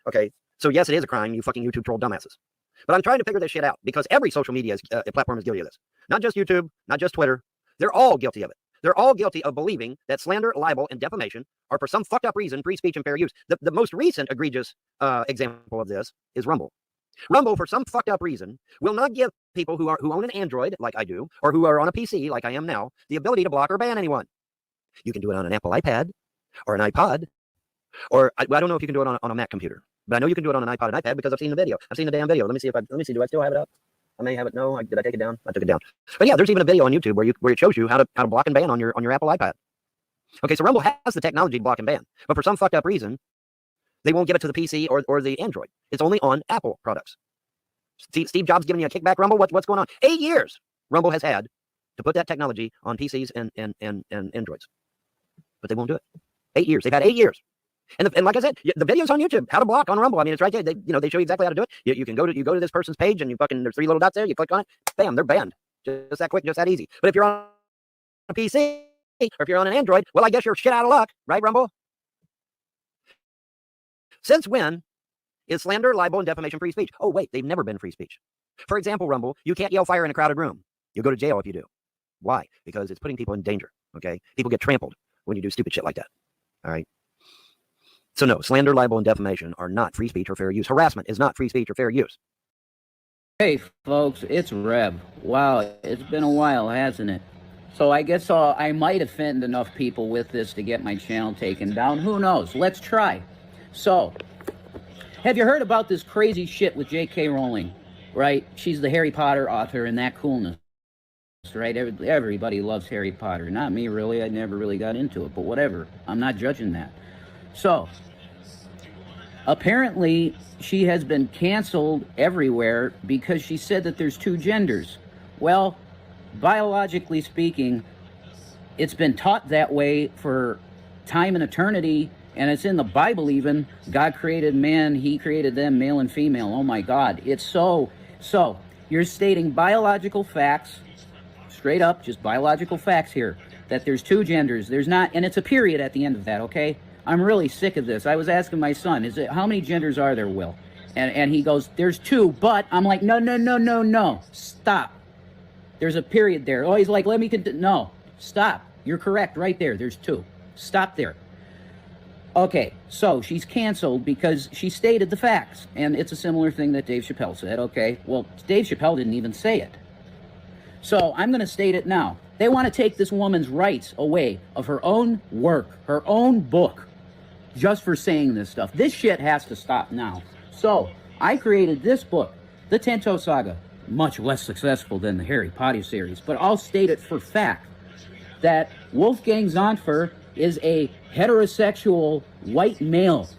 Speaker 23: Okay, so yes, it is a crime, you fucking YouTube troll dumbasses. But I'm trying to figure this shit out because every social media platform is guilty of this. Not just YouTube, not just Twitter. They're all guilty of it. They're all guilty of believing that slander, libel, and defamation are, for some fucked up reason, free speech and fair use. The most recent egregious example of this is Rumble. Rumble, for some fucked up reason, will not give people who own an Android, like I do, or who are on a PC, like I am now, the ability to block or ban anyone. You can do it on an Apple iPad or an iPod, or I don't know if you can do it on a Mac computer, but I know you can do it on an iPod and iPad because I've seen the video. I've seen the damn video. Let me see. Do I still have it up? I may have it. No, did I take it down? I took it down. But yeah, there's even a video on YouTube where it shows you how to block and ban on your Apple iPad. Okay, so Rumble has the technology to block and ban, but for some fucked up reason, they won't give it to the PC or the Android. It's only on Apple products. Steve Jobs giving you a kickback, Rumble? What's going on? 8 years Rumble has had to put that technology on PCs and Androids, but they won't do it. 8 years. They've had 8 years. And like I said, the video's on YouTube. How to block on Rumble. I mean, it's right there. They show you exactly how to do it. You can go to this person's page and there's 3 little dots there. You click on it. Bam, they're banned. Just that quick, just that easy. But if you're on a PC or if you're on an Android, well, I guess you're shit out of luck, right, Rumble? Since when is slander, libel, and defamation free speech? Oh, wait, they've never been free speech. For example, Rumble, you can't yell fire in a crowded room. You'll go to jail if you do. Why? Because it's putting people in danger, okay? People get trampled when you do stupid shit like that, all right? So no, slander, libel, and defamation are not free speech or fair use. Harassment is not free speech or fair use.
Speaker 1: Hey, folks, it's Reb. Wow, it's been a while, hasn't it? So I guess I might offend enough people with this to get my channel taken down. Who knows? Let's try. So, have you heard about this crazy shit with J.K. Rowling, right? She's the Harry Potter author and that coolness, right? Everybody loves Harry Potter. Not me, really. I never really got into it, but whatever. I'm not judging that. So, apparently, she has been canceled everywhere because she said that there's 2 genders. Well, biologically speaking, it's been taught that way for time and eternity, and it's in the Bible even. God created man, he created them, male and female. Oh my God, it's so, you're stating biological facts, straight up, just biological facts here, that there's 2 genders. There's not, and it's a period at the end of that, okay? I'm really sick of this. I was asking my son, how many genders are there, Will? And he goes, there's 2, but I'm like, no, stop. There's a period there. Oh, he's like, let me continue. No, stop. You're correct right there. There's 2. Stop there. Okay, so she's canceled because she stated the facts. And it's a similar thing that Dave Chappelle said. Okay, well, Dave Chappelle didn't even say it. So I'm going to state it now. They want to take this woman's rights away of her own work, her own book, just for saying this stuff. This shit has to stop now. So I created this book, The Tento Saga. Much less successful than the Harry Potter series, but I'll state it for fact that Wolfgang Zonfer is a heterosexual white male,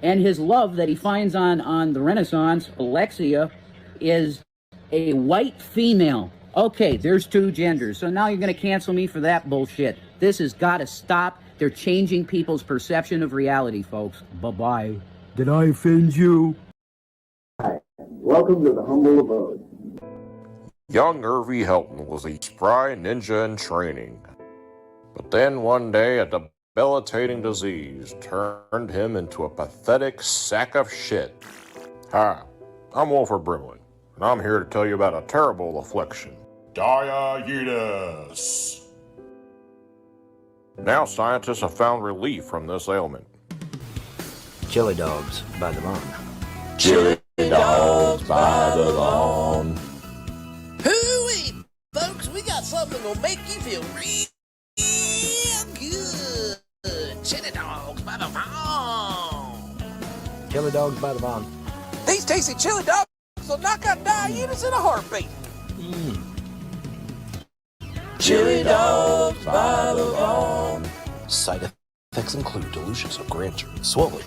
Speaker 1: and his love that he finds on the Renaissance, Alexia, is a white female. Okay, there's 2 genders, so now you're going to cancel me for that bullshit. This has got to stop. They're changing people's perception of reality, folks. Bye-bye.
Speaker 3: Did I offend you?
Speaker 6: Hi, welcome to the humble abode.
Speaker 22: Young Irvy Helton was a spry ninja in training. But then one day a debilitating disease turned him into a pathetic sack of shit. Hi, I'm Wolford Brimley, and I'm here to tell you about a terrible affliction. Diabetes. Now scientists have found relief from this ailment.
Speaker 23: Chili dogs by the lawn.
Speaker 22: Chili dogs by the lawn.
Speaker 8: Hooey! Folks, we got something that'll make you feel real good. Chili dogs by the lawn.
Speaker 23: Chili dogs by the lawn.
Speaker 8: These tasty chili dogs will knock out diabetes in a heartbeat. Chili dogs by the lawn.
Speaker 25: Side effects include delusions of grandeur, swollen,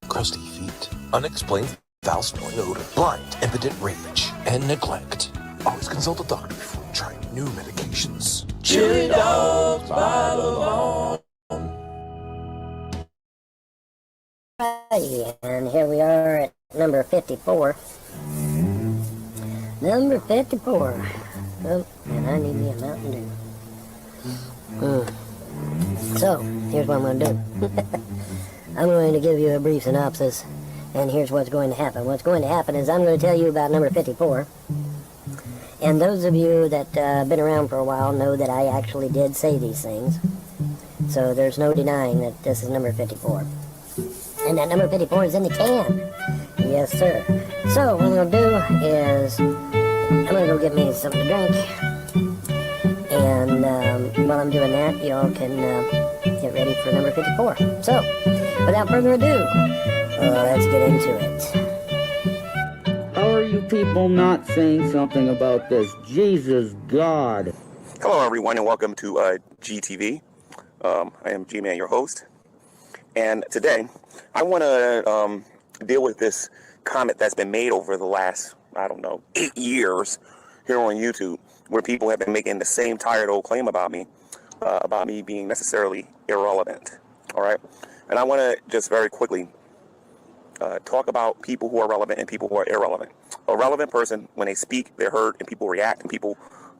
Speaker 25: crusty feet, unexplained foul-smelling odor, blind, impotent rage, and neglect. Always consult a doctor before trying new medications.
Speaker 8: Chili dogs by the lawn.
Speaker 26: Alrighty, and here we are at number 54. Number 54. Oh, and I need me a Mountain Dew. So, here's what I'm going to do. I'm going to give you a brief synopsis, and here's what's going to happen. What's going to happen is I'm going to tell you about number 54. And those of you that have been around for a while know that I actually did say these things. So there's no denying that this is number 54. And that number 54 is in the can. Yes, sir. So what I'm going to do is I'm going to go get me something to drink. And while I'm doing that, y'all can get ready for number 54. So, without further ado, let's get into it.
Speaker 1: How are you people not saying something about this? Jesus God.
Speaker 24: Hello, everyone, and welcome to GTV.
Speaker 4: I am G-Man, your host. And today, I want to deal with this comment that's been made over the last, 8 years here on YouTube, where people have been making the same tired old claim about me being necessarily irrelevant. All right? And I want to just very quickly talk about people who are relevant and people who are irrelevant. A relevant person, when they speak, they're heard, and people react, and people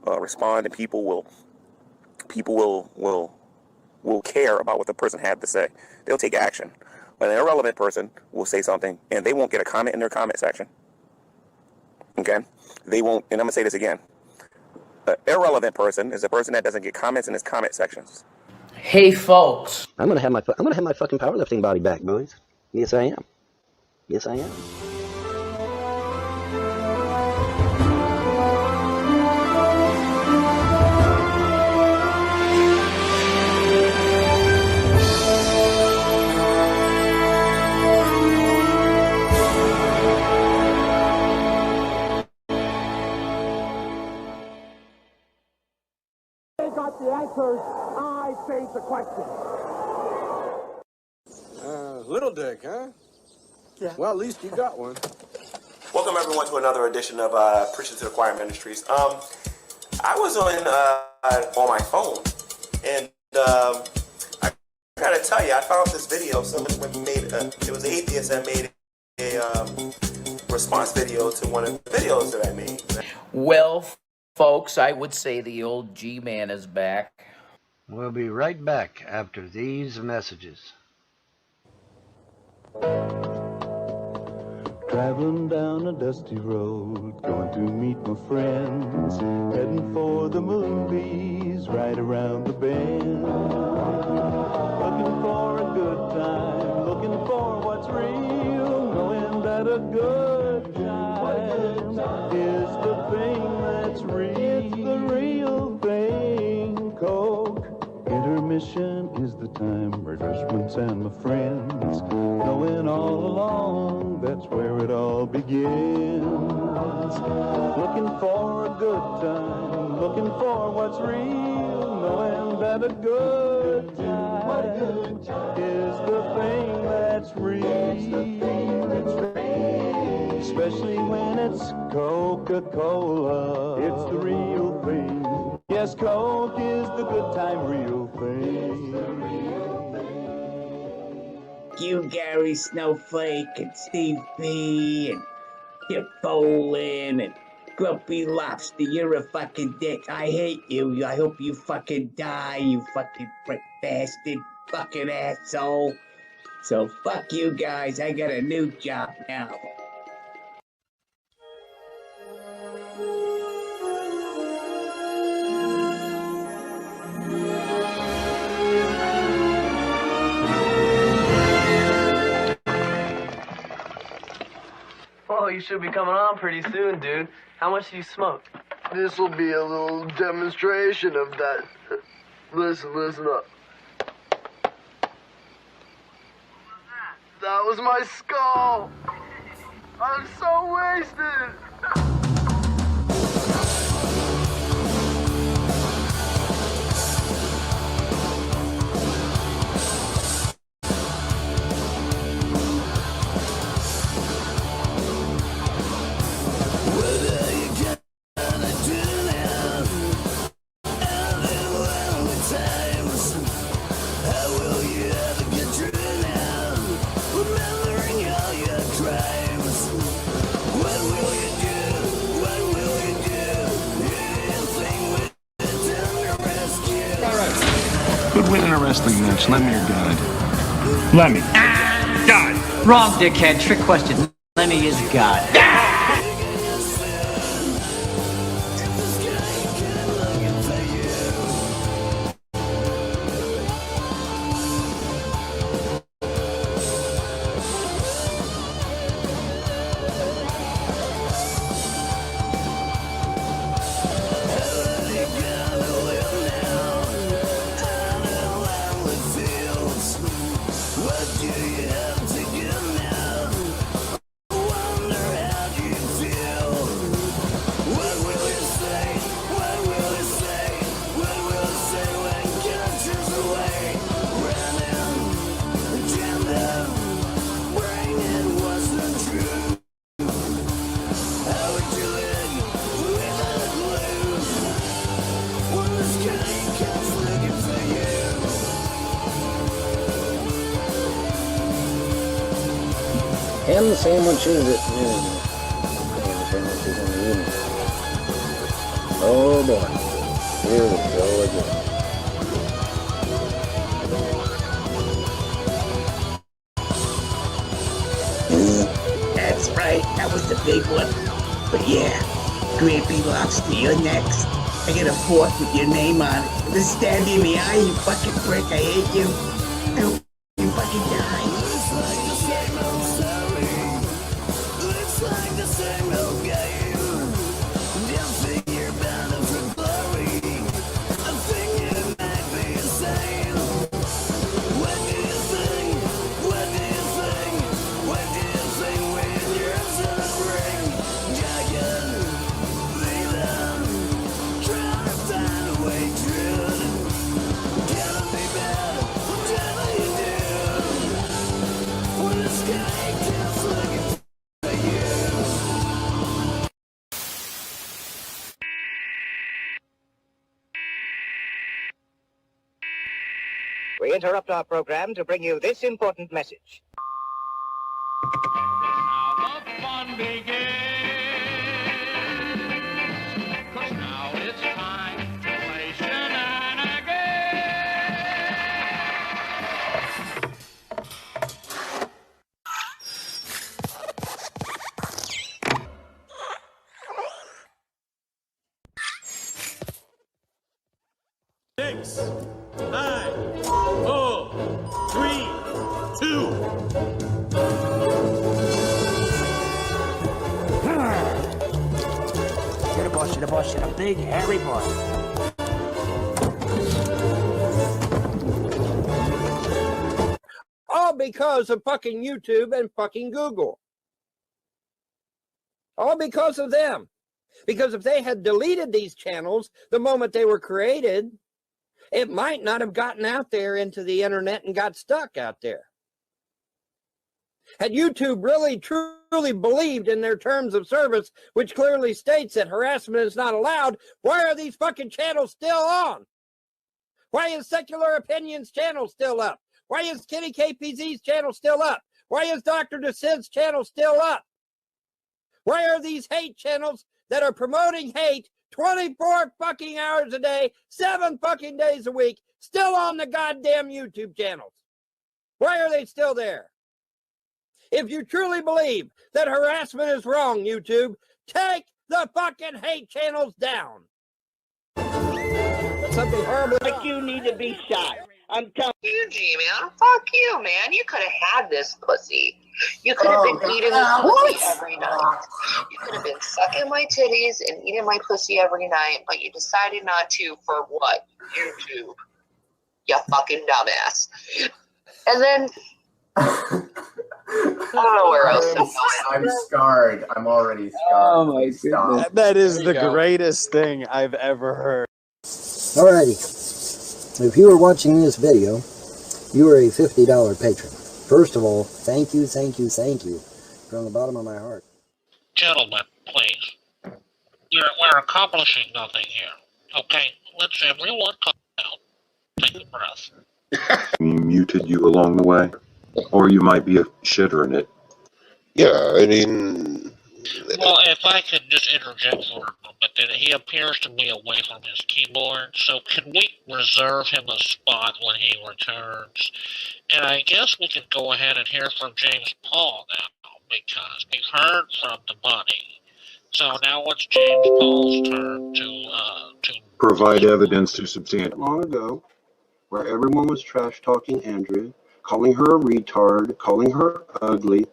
Speaker 4: respond, and people will care about what the person had to say. They'll take action. But an irrelevant person will say something, and they won't get a comment in their comment section. Okay? They won't, and I'm gonna say this again. An irrelevant person is a person that doesn't get comments in his comment sections.
Speaker 1: Hey, folks.
Speaker 23: I'm gonna have my fucking powerlifting body back, boys. Yes, I am. Yes, I am.
Speaker 19: Got the answers. I face the question.
Speaker 7: Little dick, huh? Yeah. Well, at least you got one.
Speaker 4: Welcome everyone to another edition of Preaching to the Choir Ministries. I was on my phone, and I gotta tell you, I found this video. Someone made it was an atheist that made a response video to one of the videos that I made.
Speaker 1: Well, folks, I would say the old G-Man is back.
Speaker 23: We'll be right back after these messages.
Speaker 12: Traveling down a dusty road, going to meet my friends, heading for the movies right around the bend. Looking for a good time, looking for what's real, knowing that a good time is the thing that's real. It's the real thing. Coke, intermission is the time, refreshments and my friends, knowing all along that's where it all begins. Looking for a good time, looking for what's real, knowing that a good time is the thing that's real. Especially when it's Coca-Cola, it's the real thing. Yes, Coke is the good time real thing.
Speaker 13: You, Gary Snowflake, and Steve B, and Kip Bolin, and Grumpy Lobster, you're a fucking dick. I hate you. I hope you fucking die, you fucking prick bastard, fucking asshole. So fuck you guys, I got a new job now.
Speaker 14: Oh, you should be coming on pretty soon, dude. How much do you smoke?
Speaker 15: This will be a little demonstration of that. Listen up. That was my skull. I'm so wasted.
Speaker 27: Good win in a wrestling match. Lend me your guide.
Speaker 19: Lemmy. God. Wrong, dickhead. Trick question. Lemmy is God.
Speaker 15: What do you have to give now? I wonder how you
Speaker 26: Ham sandwiches at noon. Ham sandwiches in the evening. Oh boy. Here we go again.
Speaker 13: That's right, that was the big one. But yeah, Grampy Lobster, you're next. I got a fork with your name on it. Just stab you in the eye, you fucking prick. I hate you. I hope you fucking die.
Speaker 2: Looks like the same old game. Just think you're bound for glory. I think it might be the same. What do you think? What do you think? What do you think when you're suffering? Jagged, leaving, trying to find a way through. Gonna be bad, I'm telling you, dude. When the sky keeps looking for you.
Speaker 5: We interrupt our program to bring you this important message.
Speaker 2: Now the fun begins, 'cause now it's time to play
Speaker 10: Six, 5, 4, 3, 2.
Speaker 2: You're the boss, you're a big hairy boy.
Speaker 23: All because of fucking YouTube and fucking Google. All because of them. Because if they had deleted these channels the moment they were created, it might not have gotten out there into the internet and got stuck out there. Had YouTube really truly believed in their terms of service, which clearly states that harassment is not allowed, why are these fucking channels still on? Why is Secular Opinions channel still up? Why is Kitty KPZ's channel still up? Why is Dr. DeSid's channel still up? Why are these hate channels that are promoting hate 24 fucking hours a day, 7 fucking days a week, still on the goddamn YouTube channels? Why are they still there? If you truly believe that harassment is wrong, YouTube, take the fucking hate channels down. Something horrible.
Speaker 11: Like you need to be shot. I'm telling
Speaker 16: you, G-Man. Fuck you, man. You could have had this pussy. You could have been eating this pussy every night. You could have been sucking my titties and eating my pussy every night, but you decided not to for what? YouTube. You fucking dumbass. And then I don't know where else.
Speaker 17: I'm scarred. I'm already scarred.
Speaker 18: Oh my goodness. That is the greatest thing I've ever heard.
Speaker 26: Alrighty. If you are watching this video, you are a $50 patron. First of all, thank you from the bottom of my heart.
Speaker 28: Gentlemen, please. We're accomplishing nothing here. Okay, let's everyone calm down. Take a breath.
Speaker 29: Muted you along the way, or you might be a shitter in it.
Speaker 28: Yeah, I mean... Well, if I could just interject for a moment, that he appears to be away from his keyboard, so can we reserve him a spot when he returns? And I guess we can go ahead and hear from James Paul now, because we've heard from the bunny. So now it's James Paul's turn to
Speaker 29: Provide evidence to substantiate. Long ago, where everyone was trash-talking Andrea, calling her a retard, calling her ugly,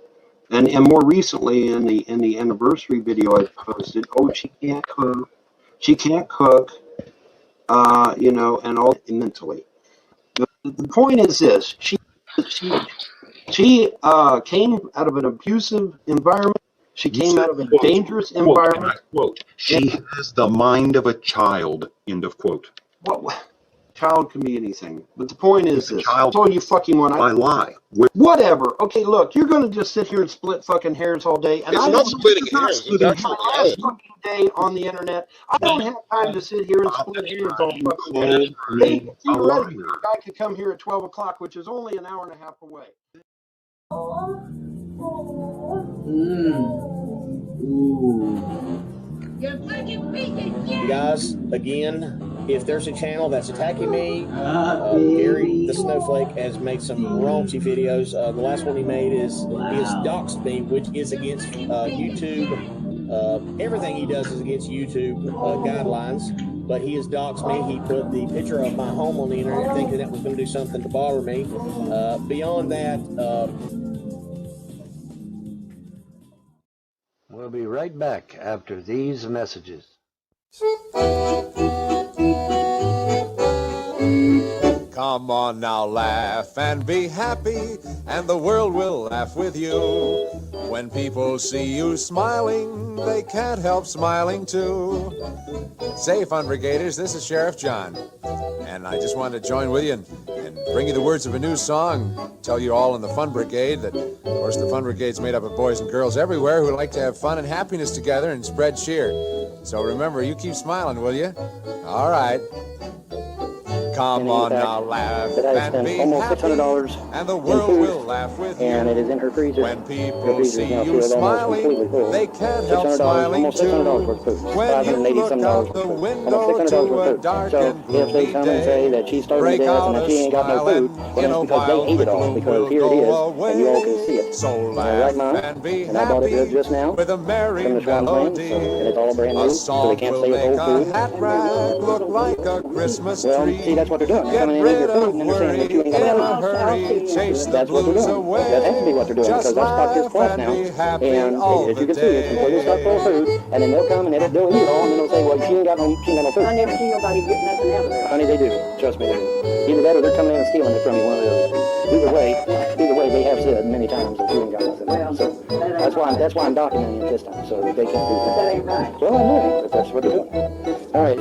Speaker 29: and more recently in the anniversary video I posted, oh, she can't cook, you know, and all mentally. The point is this: she came out of an abusive environment. She came out of a dangerous environment. Quote, she has the mind of a child. End of quote. What? Child can be anything, but the point is this: I told you fucking one. I lie. Whatever. Okay, look, you're going to just sit here and split fucking hairs all day, and I'm not splitting hairs. It's actually last fucking day on the internet. I don't have time to sit here and split hairs all fucking day. Hey, theoretically, I could come here at 12 o'clock, which is only an hour and a half away.
Speaker 3: Guys, again, if there's a channel that's attacking me, Gary the Snowflake has made some raunchy videos. The last one he made is he has doxed me, which is against YouTube. Everything he does is against YouTube guidelines. But he has doxed me. He put the picture of my home on the internet, thinking that was going to do something to bother me. Beyond that,
Speaker 6: we'll be right back after these messages.
Speaker 8: Come on now, laugh and be happy, and the world will laugh with you. When people see you smiling, they can't help smiling too. Say, Fun Brigaders, this is Sheriff John, and I just wanted to join with you and bring you the words of a new song. Tell you all in the Fun Brigade that, of course, the Fun Brigade's made up of boys and girls everywhere who like to have fun and happiness together and spread cheer. So remember, you keep smiling, will you? All right. Come on now, laugh and be happy, and the world will laugh with you.
Speaker 23: And it is in her freezer.
Speaker 8: When people see you smiling, they can't help smiling too. When you look out the window to a dark and gloomy day, break out a smile and in a while the gloom will go away. So laugh and be happy with a merry melody. A song will make a hat rack look like a Christmas tree.
Speaker 23: That's what they're doing.
Speaker 8: Get rid of worry in a hurry, chase the blues away.
Speaker 23: That has to be what they're doing, because I've stocked this class now, and as you can see, it's completely stocked full of food, and then they'll come and they'll eat it all, and then they'll say, well, she ain't got no food.
Speaker 11: I never see nobody getting nothing out of there.
Speaker 23: Honey, they do. Trust me, they do. Either that or they're coming in and stealing it from you, one of the other. Either way, they have said many times that you ain't got nothing. So that's why I'm documenting it this time, so that they can't do that.
Speaker 11: That ain't right.
Speaker 23: Well, I know, but that's what they're doing. All right.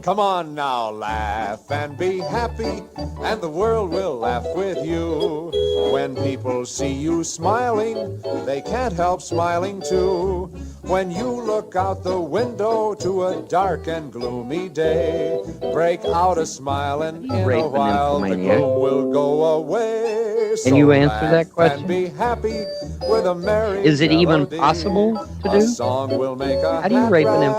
Speaker 8: Come on now, laugh and be happy, and the world will laugh with you. When people see you smiling, they can't help smiling too. When you look out the window to a dark and gloomy day, break out a smile and in a while the gloom will go away. So
Speaker 9: Can you answer that question?
Speaker 8: And be happy with a merry
Speaker 9: Is it even
Speaker 8: melody.
Speaker 9: possible to do?
Speaker 8: A song will make a
Speaker 9: How do you rape an
Speaker 8: look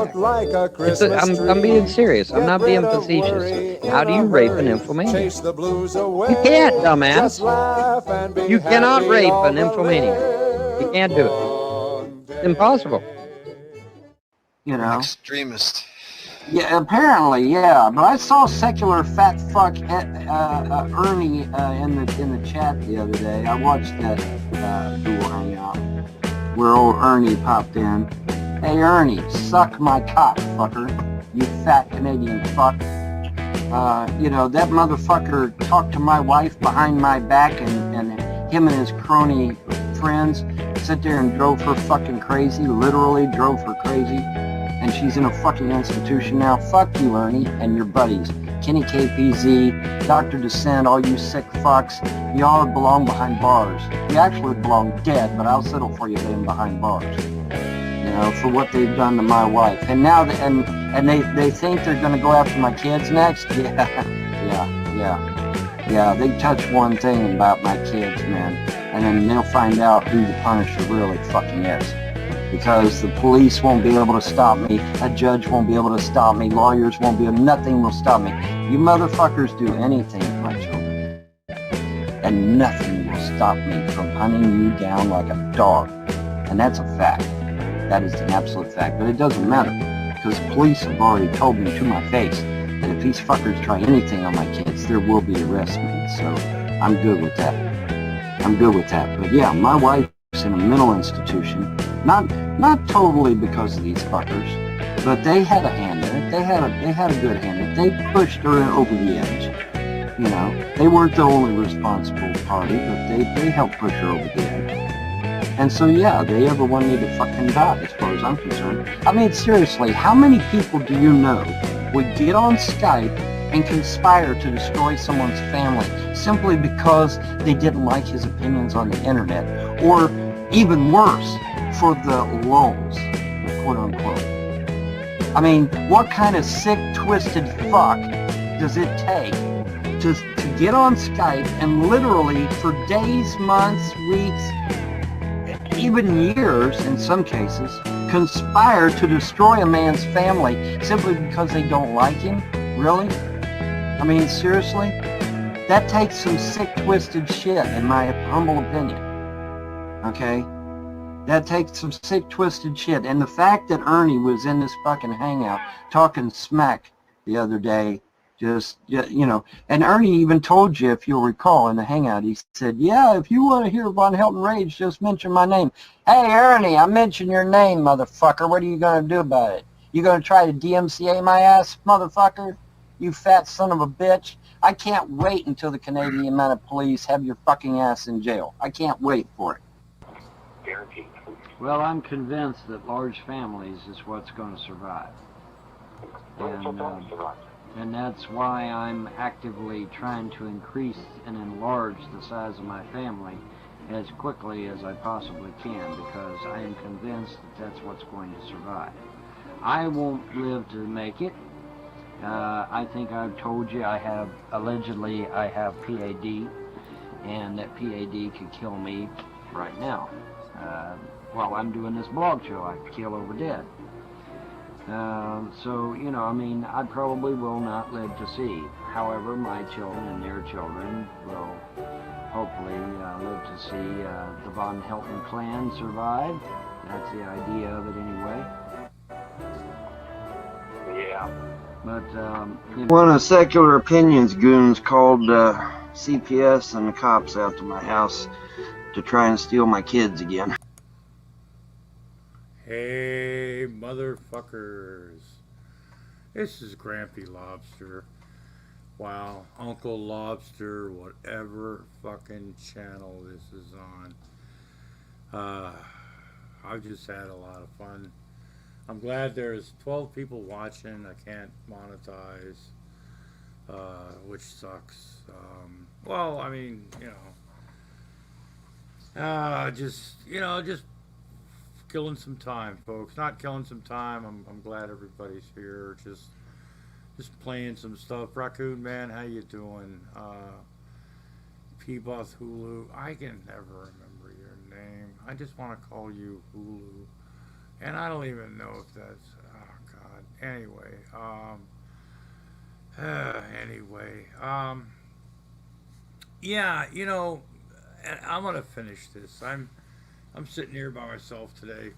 Speaker 9: infomaniac?
Speaker 8: like a Christmas
Speaker 9: I'm being serious. I'm not being facetious. How do you rape an infomaniac?
Speaker 8: Chase the blues away.
Speaker 9: You can't, dumbass.
Speaker 8: Just laugh and be
Speaker 9: You cannot
Speaker 8: happy
Speaker 9: rape
Speaker 8: all
Speaker 9: an
Speaker 8: the
Speaker 9: infomaniac. You can't do it. It's impossible.
Speaker 23: You know.
Speaker 6: Extremist.
Speaker 23: Yeah, apparently, yeah. But I saw secular fat fuck Ernie in the chat the other day. I watched that dual hangout where old Ernie popped in. Hey Ernie, suck my cock, fucker. You fat Canadian fuck. You know, that motherfucker talked to my wife behind my back, and him and his crony friends sit there and drove her fucking crazy, literally drove her crazy. And she's in a fucking institution now. Fuck you, Ernie, and your buddies. Kenny KPZ, Dr. Descent, all you sick fucks. You all belong behind bars. You actually belong dead, but I'll settle for you being behind bars. You know, for what they've done to my wife. And now, and they think they're going to go after my kids next? Yeah, they touch one thing about my kids, man. And then they'll find out who the Punisher really fucking is. Because the police won't be able to stop me, a judge won't be able to stop me, lawyers won't be able, nothing will stop me. You motherfuckers do anything to my children, and nothing will stop me from hunting you down like a dog. And that's a fact. That is an absolute fact. But it doesn't matter, because the police have already told me to my face that if these fuckers try anything on my kids, there will be arrest made. So I'm good with that. But yeah, my wife's in a mental institution. Not totally because of these fuckers, but they had a hand in it. They had a good hand in it. They pushed her over the edge. You know, they weren't the only responsible party, but they helped push her over the edge. And so yeah, they everyone need to fucking die, as far as I'm concerned. I mean, seriously, how many people do you know would get on Skype and conspire to destroy someone's family simply because they didn't like his opinions on the internet, or even worse, for the lulz, quote unquote. I mean, what kind of sick, twisted fuck does it take to get on Skype and literally for days, months, weeks,
Speaker 1: even years in some cases, conspire to destroy a man's family simply because they don't like him? Really? I mean, seriously? That takes some sick, twisted shit, in my humble opinion. Okay? That takes some sick, twisted shit. And the fact that Ernie was in this fucking hangout talking smack the other day, just, you know, and Ernie even told you, if you'll recall, in the hangout, he said, yeah, if you want to hear Von Helton rage, just mention my name. Hey, Ernie, I mentioned your name, motherfucker. What are you going to do about it? You going to try to DMCA my ass, motherfucker? You fat son of a bitch. I can't wait until the Canadian Mounted Police have your fucking ass in jail. I can't wait for it. Well, I'm convinced that large families is what's going to survive. And that's why I'm actively trying to increase and enlarge the size of my family as quickly as I possibly can, because I am convinced that that's what's going to survive. I won't live to make it. I think I've told you allegedly I have PAD, and that PAD could kill me right now. While I'm doing this blog show, I could kill over dead. So, you know, I mean, I probably will not live to see. However, my children and their children will hopefully live to see the Von Helton clan survive. That's the idea of it anyway.
Speaker 28: Yeah.
Speaker 1: But, you know.
Speaker 29: One of Secular Opinions goons called CPS and the cops out to my house to try and steal my kids again.
Speaker 4: Hey, motherfuckers. This is Grampy Lobster. Wow, Uncle Lobster, whatever fucking channel this is on. I've just had a lot of fun. I'm glad there's 12 people watching. I can't monetize, which sucks. Well, I mean, you know, just killing some time, folks. Not killing some time. I'm glad everybody's here. Just playing some stuff. Raccoon Man, how you doing? Peeboth Hulu. I can never remember your name. I just want to call you Hulu. And I don't even know if that's, oh God. Anyway, yeah, you know, and I'm gonna finish this. I'm sitting here by myself today,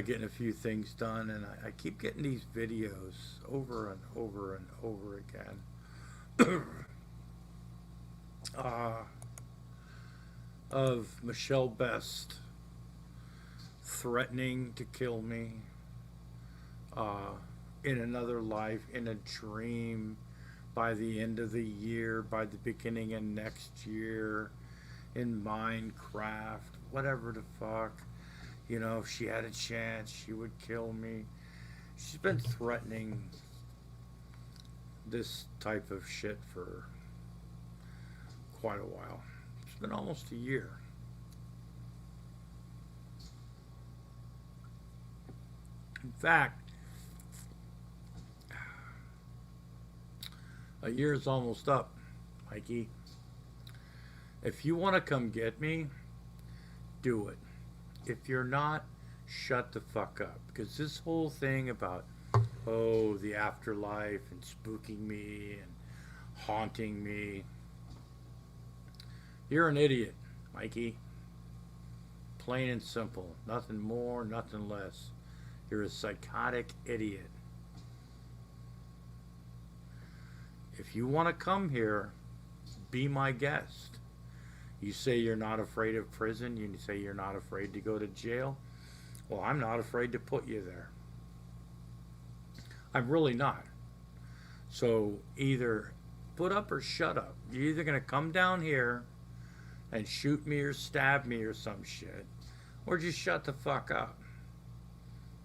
Speaker 4: getting a few things done, and I keep getting these videos over and over and over again of Michelle Best threatening to kill me in another life, in a dream, by the end of the year, by the beginning of next year, in Minecraft, whatever the fuck. You know, if she had a chance, she would kill me. She's been threatening this type of shit for quite a while. It's been almost a year. In fact, a year's almost up, Mikey. If you want to come get me, do it. If you're not, shut the fuck up. Because this whole thing about, oh, the afterlife and spooking me and haunting me, you're an idiot, Mikey. Plain and simple. Nothing more, nothing less. You're a psychotic idiot. If you want to come here, be my guest. You say you're not afraid of prison. You say you're not afraid to go to jail. Well, I'm not afraid to put you there. I'm really not. So either put up or shut up. You're either going to come down here and shoot me or stab me or some shit, or just shut the fuck up.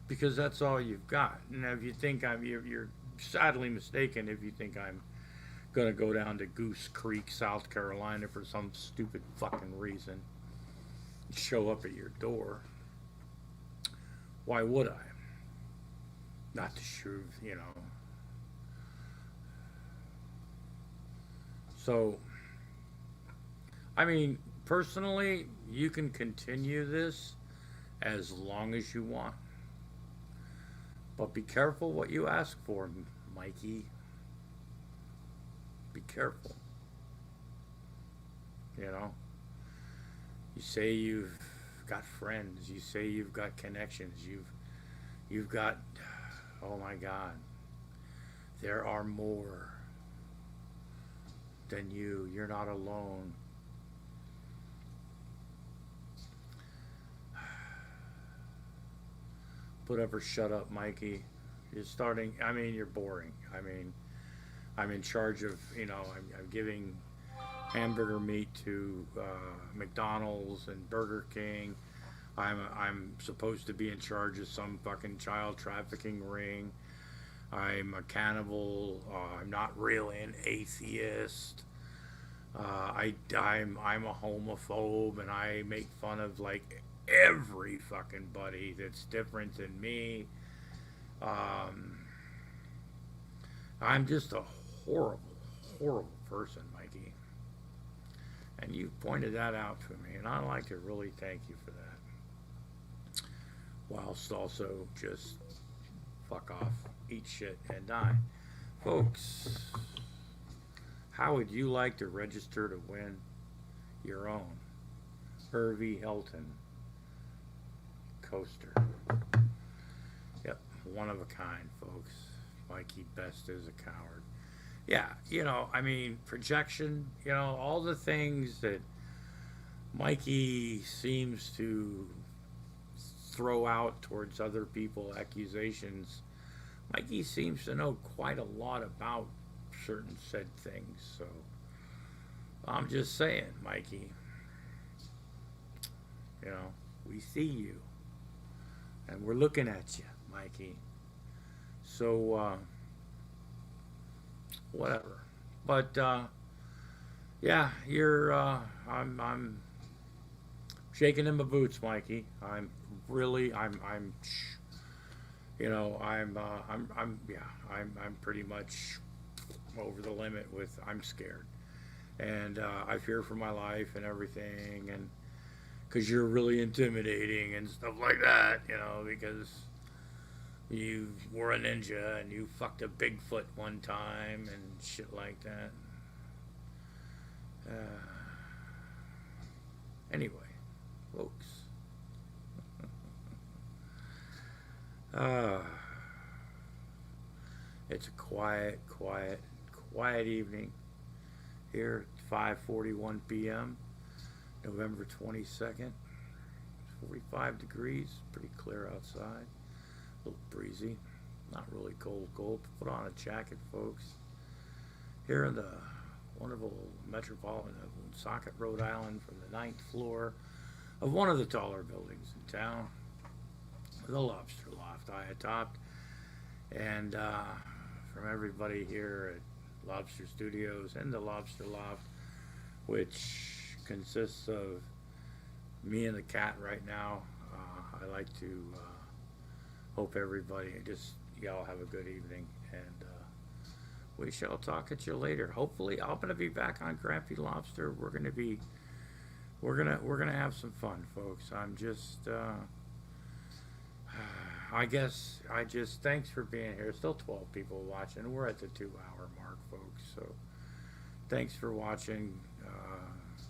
Speaker 4: Because that's all you've got. And if you think you're sadly mistaken if you think I'm gonna go down to Goose Creek, South Carolina for some stupid fucking reason, show up at your door. Why would I? Not to shoot, you know. So, I mean, personally, you can continue this as long as you want. But be careful what you ask for, Mikey. Be careful. You know? You say you've got friends. You say you've got connections. You've got, oh my God. There are more than you. You're not alone. Whatever, shut up, Mikey. You're starting, I mean, you're boring. I mean, I'm in charge of, I'm giving hamburger meat to McDonald's and Burger King. I'm supposed to be in charge of some fucking child trafficking ring. I'm a cannibal. I'm not really an atheist. I'm a homophobe, and I make fun of like every fucking buddy that's different than me. I'm just a horrible, horrible person, Mikey. And you pointed that out to me, and I'd like to really thank you for that. Whilst also just fuck off, eat shit, and die. Folks, how would you like to register to win your own Hervey Helton coaster? Yep, one of a kind, folks. Mikey Best is a coward. Yeah, I mean, projection, all the things that Mikey seems to throw out towards other people, accusations. Mikey seems to know quite a lot about certain said things, so I'm just saying, Mikey, we see you, and we're looking at you, Mikey. So, whatever. But, yeah, I'm shaking in my boots, Mikey. I'm pretty much over the limit with, I'm scared. And, I fear for my life and everything, and, cause you're really intimidating and stuff like that, because you were a ninja and you fucked a Bigfoot one time and shit like that. Anyway, folks. It's a quiet evening here at 5:41 p.m. November 22nd. 45 degrees, pretty clear outside. A little breezy, not really cold. Put on a jacket, folks. Here in the wonderful metropolitan of Woonsocket, Rhode Island, from the 9th floor of one of the taller buildings in town, the Lobster Loft, I topped. And from everybody here at Lobster Studios and the Lobster Loft, which consists of me and the cat right now, I like to hope everybody, y'all have a good evening, and we shall talk at you later. Hopefully, I'm gonna be back on Grampy Lobster. We're gonna have some fun, folks. I'm just, thanks for being here. Still 12 people watching. We're at the 2-hour mark, folks. So, thanks for watching.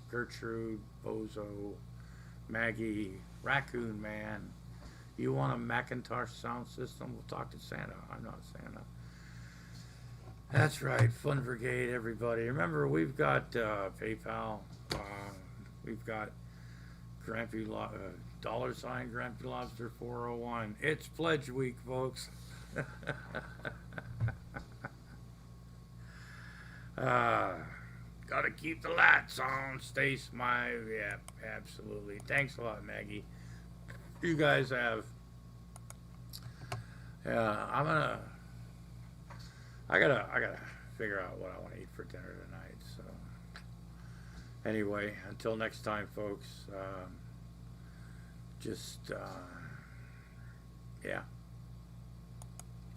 Speaker 4: Gertrude, Bozo, Maggie, Raccoon Man. You want a Macintosh sound system? We'll talk to Santa. I'm not Santa. That's right, Fun Brigade, everybody. Remember, we've got PayPal. We've got Grampy $sign Grampy Lobster 401. It's Pledge Week, folks. Gotta keep the lights on, stay smile. Yeah, absolutely. Thanks a lot, Maggie. You guys have. Yeah, I gotta figure out what I want to eat for dinner tonight. So, anyway, until next time, folks. Yeah.